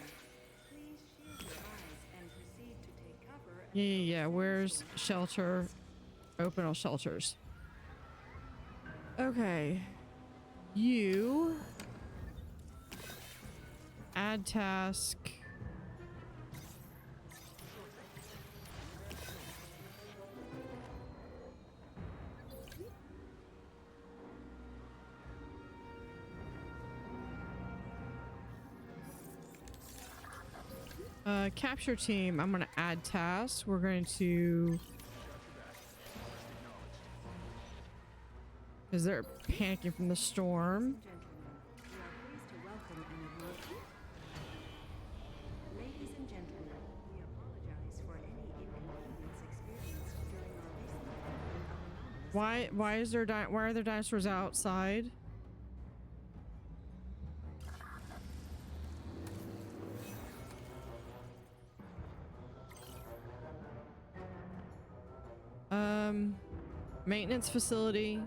Please shield your eyes and proceed to take cover. Yeah. Where's shelter? Open all shelters. Okay. You add task. Capture team, I'm going to add tasks. We're going to... Because they're panicking from the storm. Ladies and gentlemen, we apologize for any inconvenience experienced during our recent Why are there dinosaurs outside? Maintenance facility.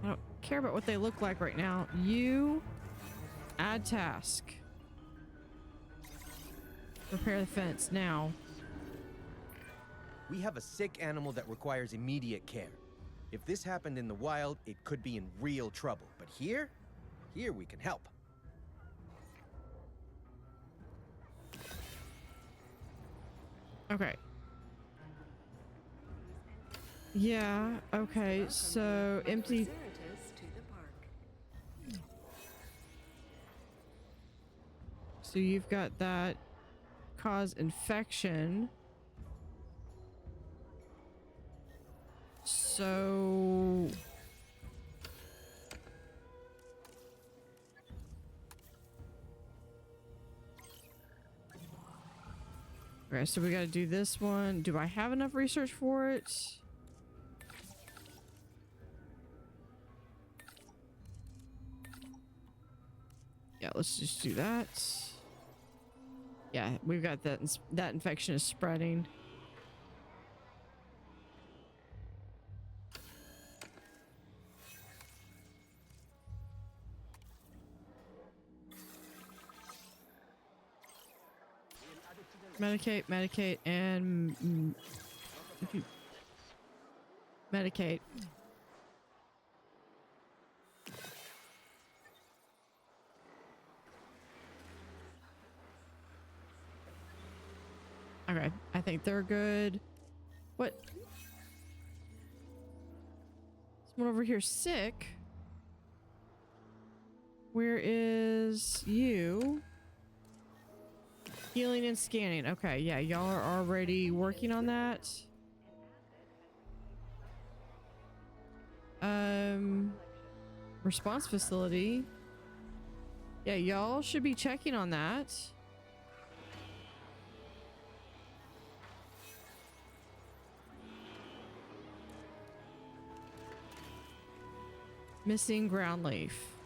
I don't care about what they look like right now. You add task. Repair the fence now. We have a sick animal that requires immediate care. If this happened in the wild, it could be in real trouble. But here we can help. Okay. Yeah, okay, so empty... to the park. So you've got that cause infection. So... Okay, so we gotta do this one. Do I have enough research for it? Yeah, let's just do that. Yeah, we've got that. That infection is spreading. Medicate, and medicate. Okay, I think they're good. What? Someone over here sick. Where is you? Healing and scanning. Okay, yeah, y'all are already working on that. Response facility. Yeah, y'all should be checking on that. Missing ground leaf.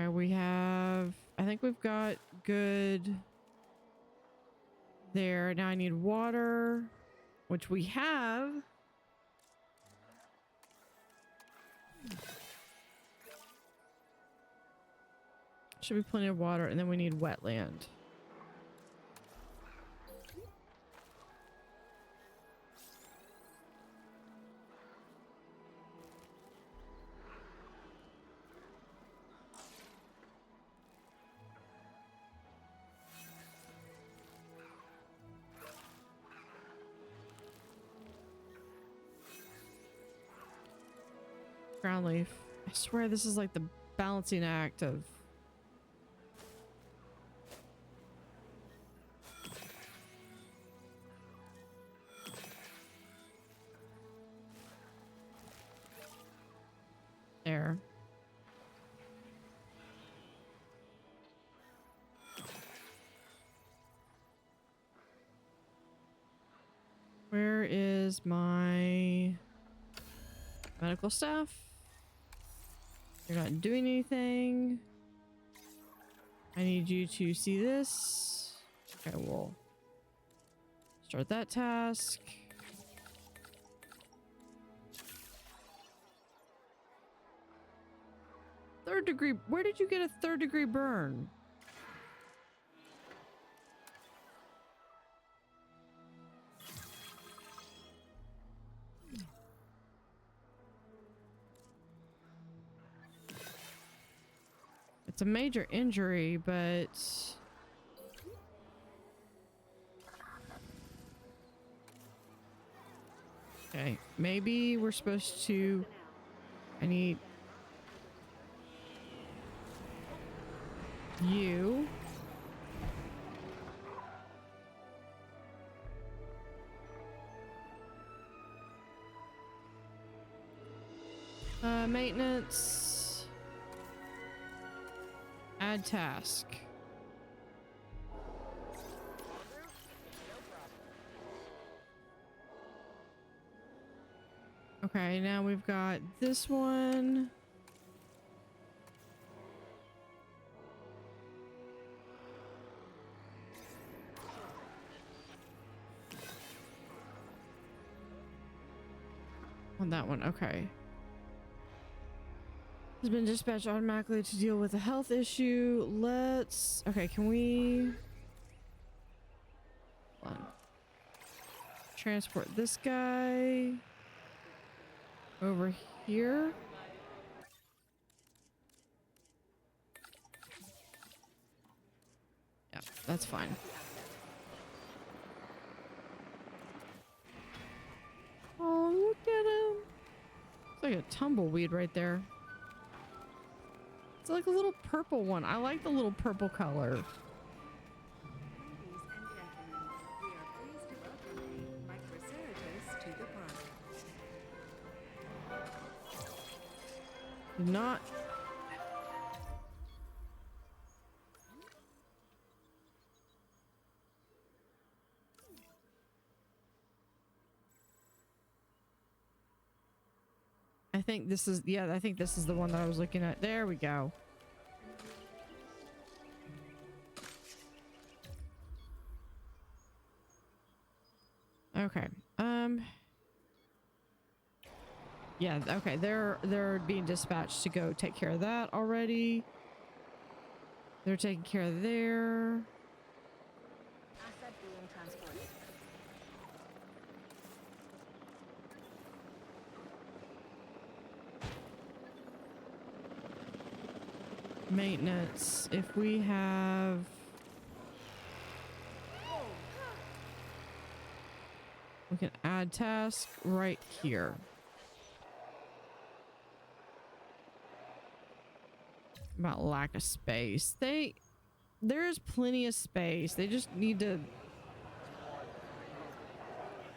Okay, we have... I think we've got good there. Now I need water, which we have. Should be plenty of water, and then we need wetland. Ground leaf. I swear this is like the balancing act of... There. Where is my medical staff? You're not doing anything. I need you to see this. Okay, we'll start that task. Third degree. Where did you get a third degree burn? It's a major injury, but... Okay, maybe we're supposed to... I need... you. Maintenance. Add task. Okay, now we've got this one. On that one, okay. Has been dispatched automatically to deal with a health issue. Let's... Okay, can we... Hold on. Transport this guy... over here. Yeah, that's fine. Oh, look at him. It's like a tumbleweed right there. It's like a little purple one. I like the little purple color. Ladies and gentlemen, we are pleased to welcome the Microceratops to the park. Do not... I think this is, yeah, I think this is the one that I was looking at. There we go. Okay. Yeah, okay. They're being dispatched to go take care of that already. They're taking care of their... Asset being transported. Maintenance. If we have... We can add task right here. About lack of space. There's plenty of space. They just need to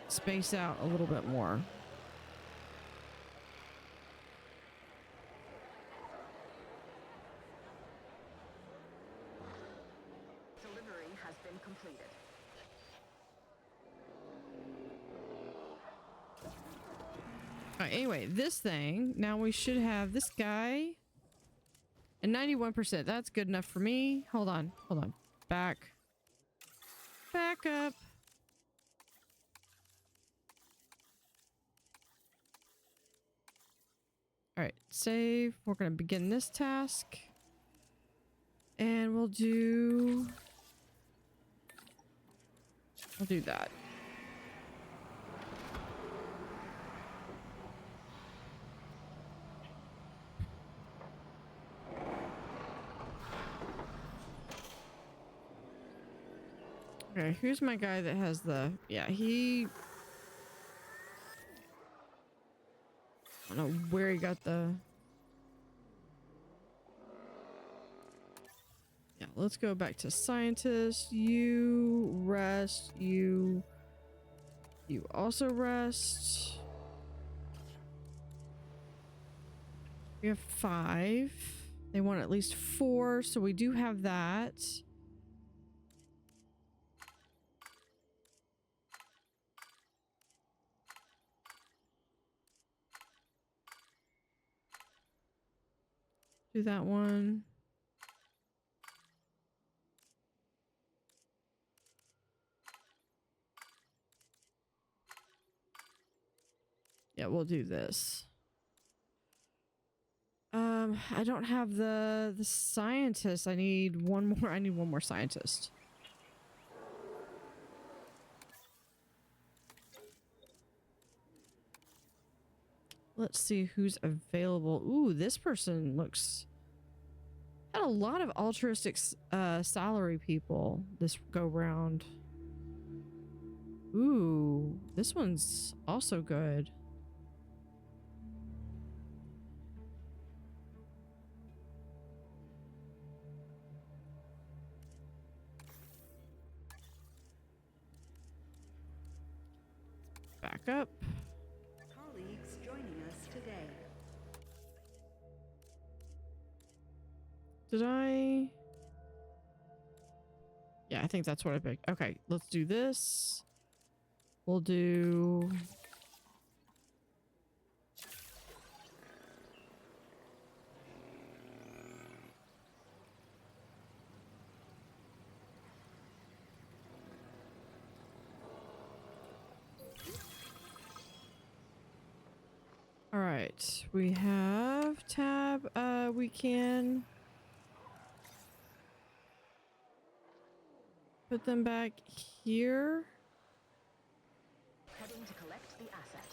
space out a little bit more. Delivery has been completed. Anyway, this thing, now we should have this guy And 91%. That's good enough for me. Hold on. Hold on. Back. Back up. Alright. Save. We're going to begin this task. And we'll do... I'll do that. Okay, here's my guy that has the... Yeah, he... I don't know where he got the... Yeah, let's go back to scientist. You rest. You also rest. We have 5. They want at least 4, so we do have that. Do that one. Yeah, we'll do this. I don't have the scientist. I need one more. I need one more scientist. Let's see who's available. Ooh, this person looks... Had a lot of altruistic salary people this go round. Ooh, this one's also good. Back up. Colleagues joining us today. Did I? Yeah, I think that's what I picked. Okay, let's do this. We'll do... All right, we have tab. We can put them back here. Heading to collect the asset.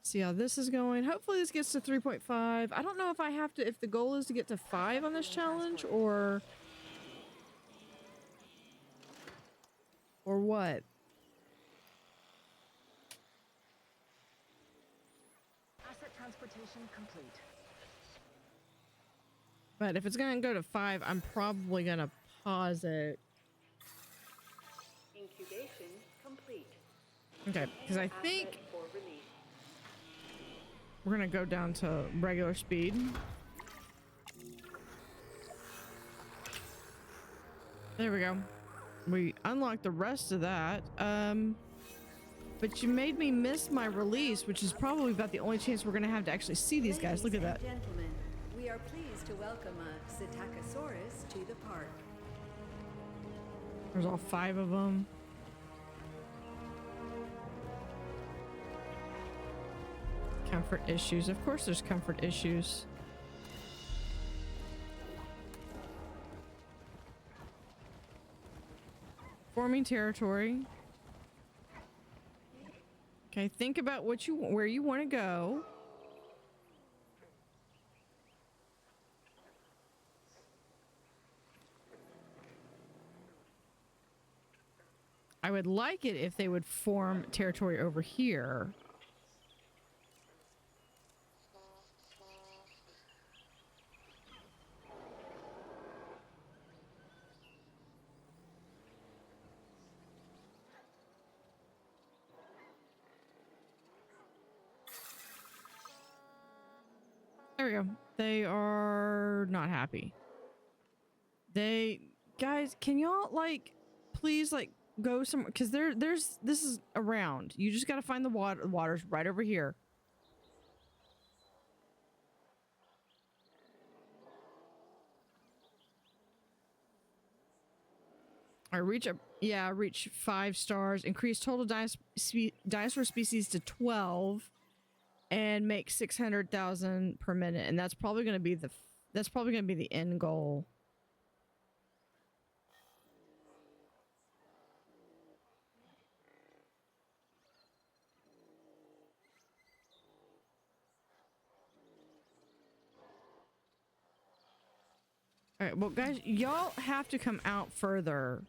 See how this is going. Hopefully this gets to 3.5. I don't know if I have to, if the goal is to get to 5 on this challenge or what. Asset transportation complete. But if it's gonna go to 5, I'm probably gonna pause it. Incubation complete. Okay, because I think Asset for release. we're gonna go down to regular speed. There we go. We unlocked the rest of that. But you made me miss my release, which is probably about the only chance we're gonna have to actually see these guys. Look at that. Ladies and gentlemen, we are pleased to welcome a Psittacosaurus to the park. There's all 5 of them. Comfort issues. Of course there's comfort issues. Forming territory. Okay, think about where you want to go. I would like it if they would form territory over here. There we go. They are not happy. Guys, can y'all like please like go somewhere, because this is around. You just got to find the water. The water's right over here. I reach reach 5 stars, increase total dinosaur species to 12, and make 600,000 per minute. And that's probably going to be the end goal. All right, well, guys, y'all have to come out further.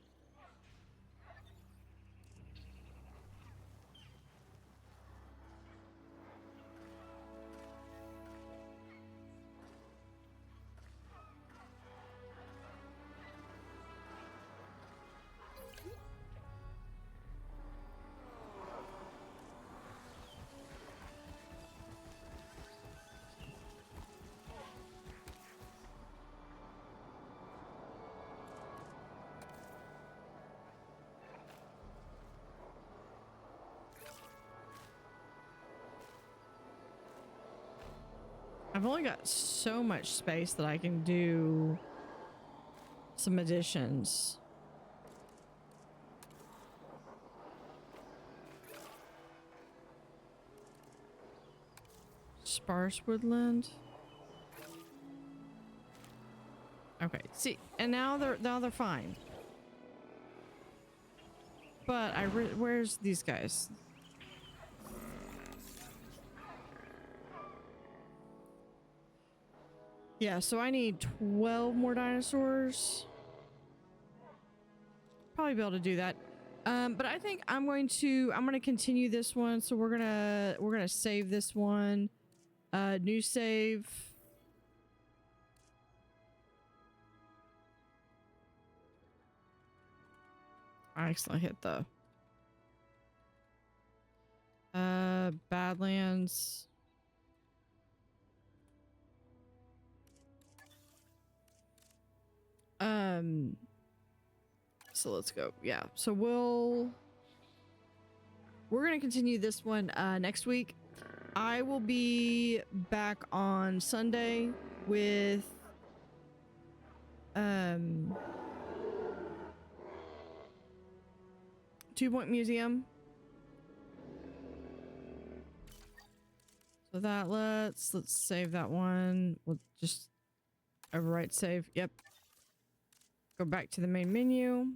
I've only got so much space that I can do some additions. Sparse woodland. Okay, see, and now they're fine. But where's these guys? Yeah, so I need 12 more dinosaurs. Probably be able to do that. But I think I'm gonna continue this one. So we're gonna save this one. New save. I accidentally hit the Badlands. So let's go. Yeah, so we're gonna continue this one next week. I will be back on Sunday with 2-Point Museum. So that let's save that one. We'll just overwrite save. Yep. Go back to the main menu.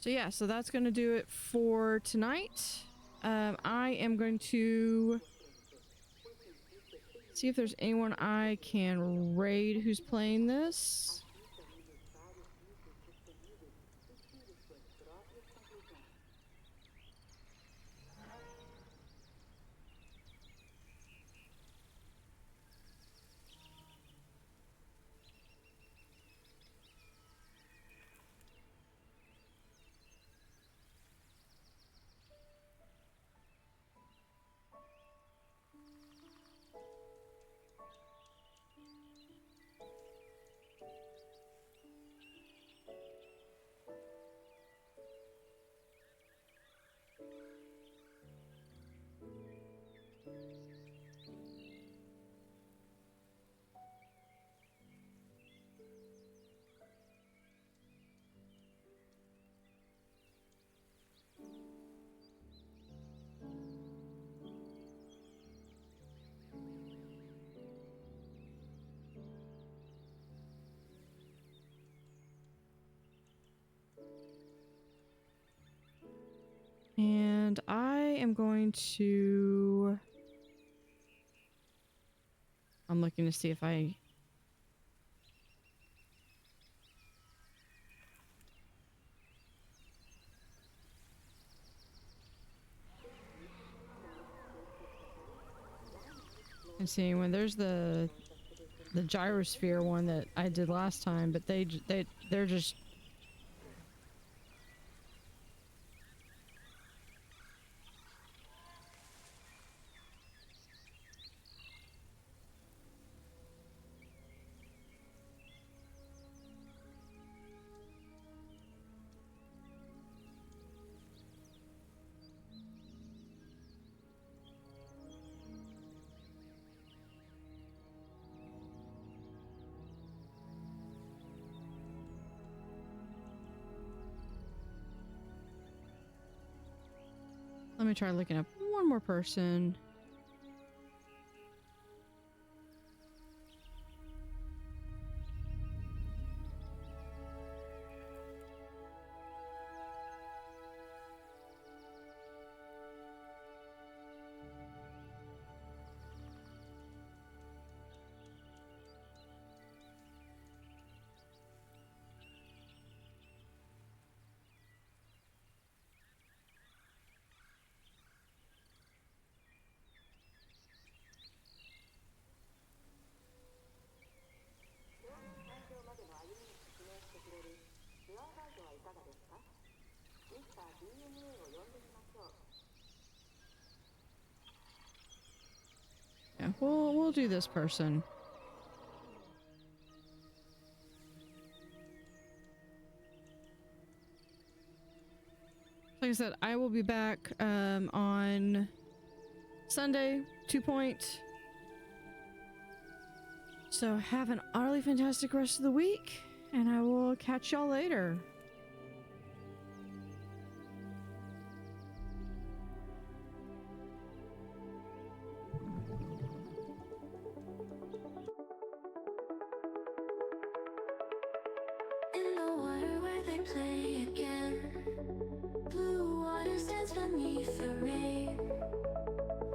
So yeah, so that's going to do it for tonight. I am going to see if there's anyone I can raid who's playing this. And I am going to... I'm looking to see if I... I'm seeing when there's the gyrosphere one that I did last time, but they're just... Let me try looking up one more person. Yeah, we'll do this person. Like I said, I will be back on Sunday, 2 point. So have an utterly fantastic rest of the week, and I will catch y'all later. In the water where they play again, blue water stands beneath the rain,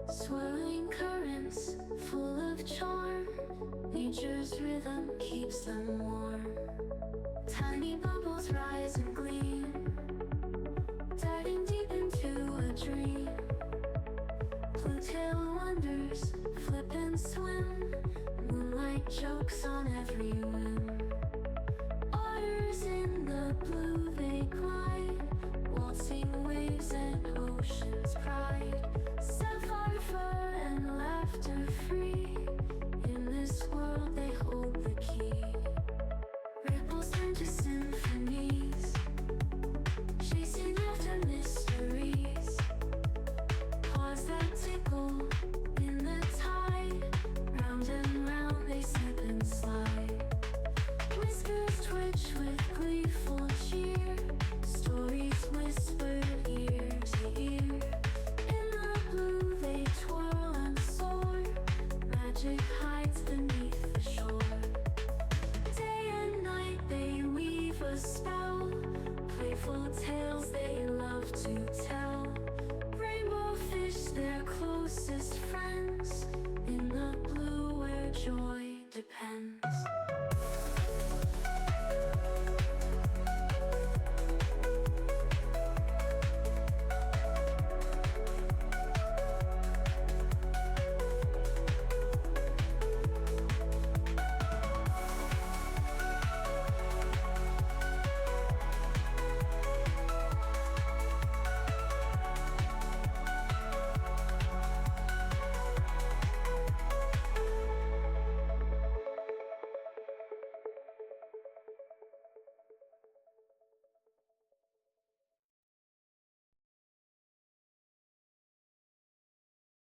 swirling currents full of charm. Nature's rhythm keeps them warm. Tiny bubbles rise and gleam, diving deep into a dream. Blue tail wonders flip and swim, moonlight jokes on every whim. Otters in the blue they glide, waltzing waves and ocean's pride. Sapphire fur and laughter free, in this world they hold the key. Ripples turn to symphony,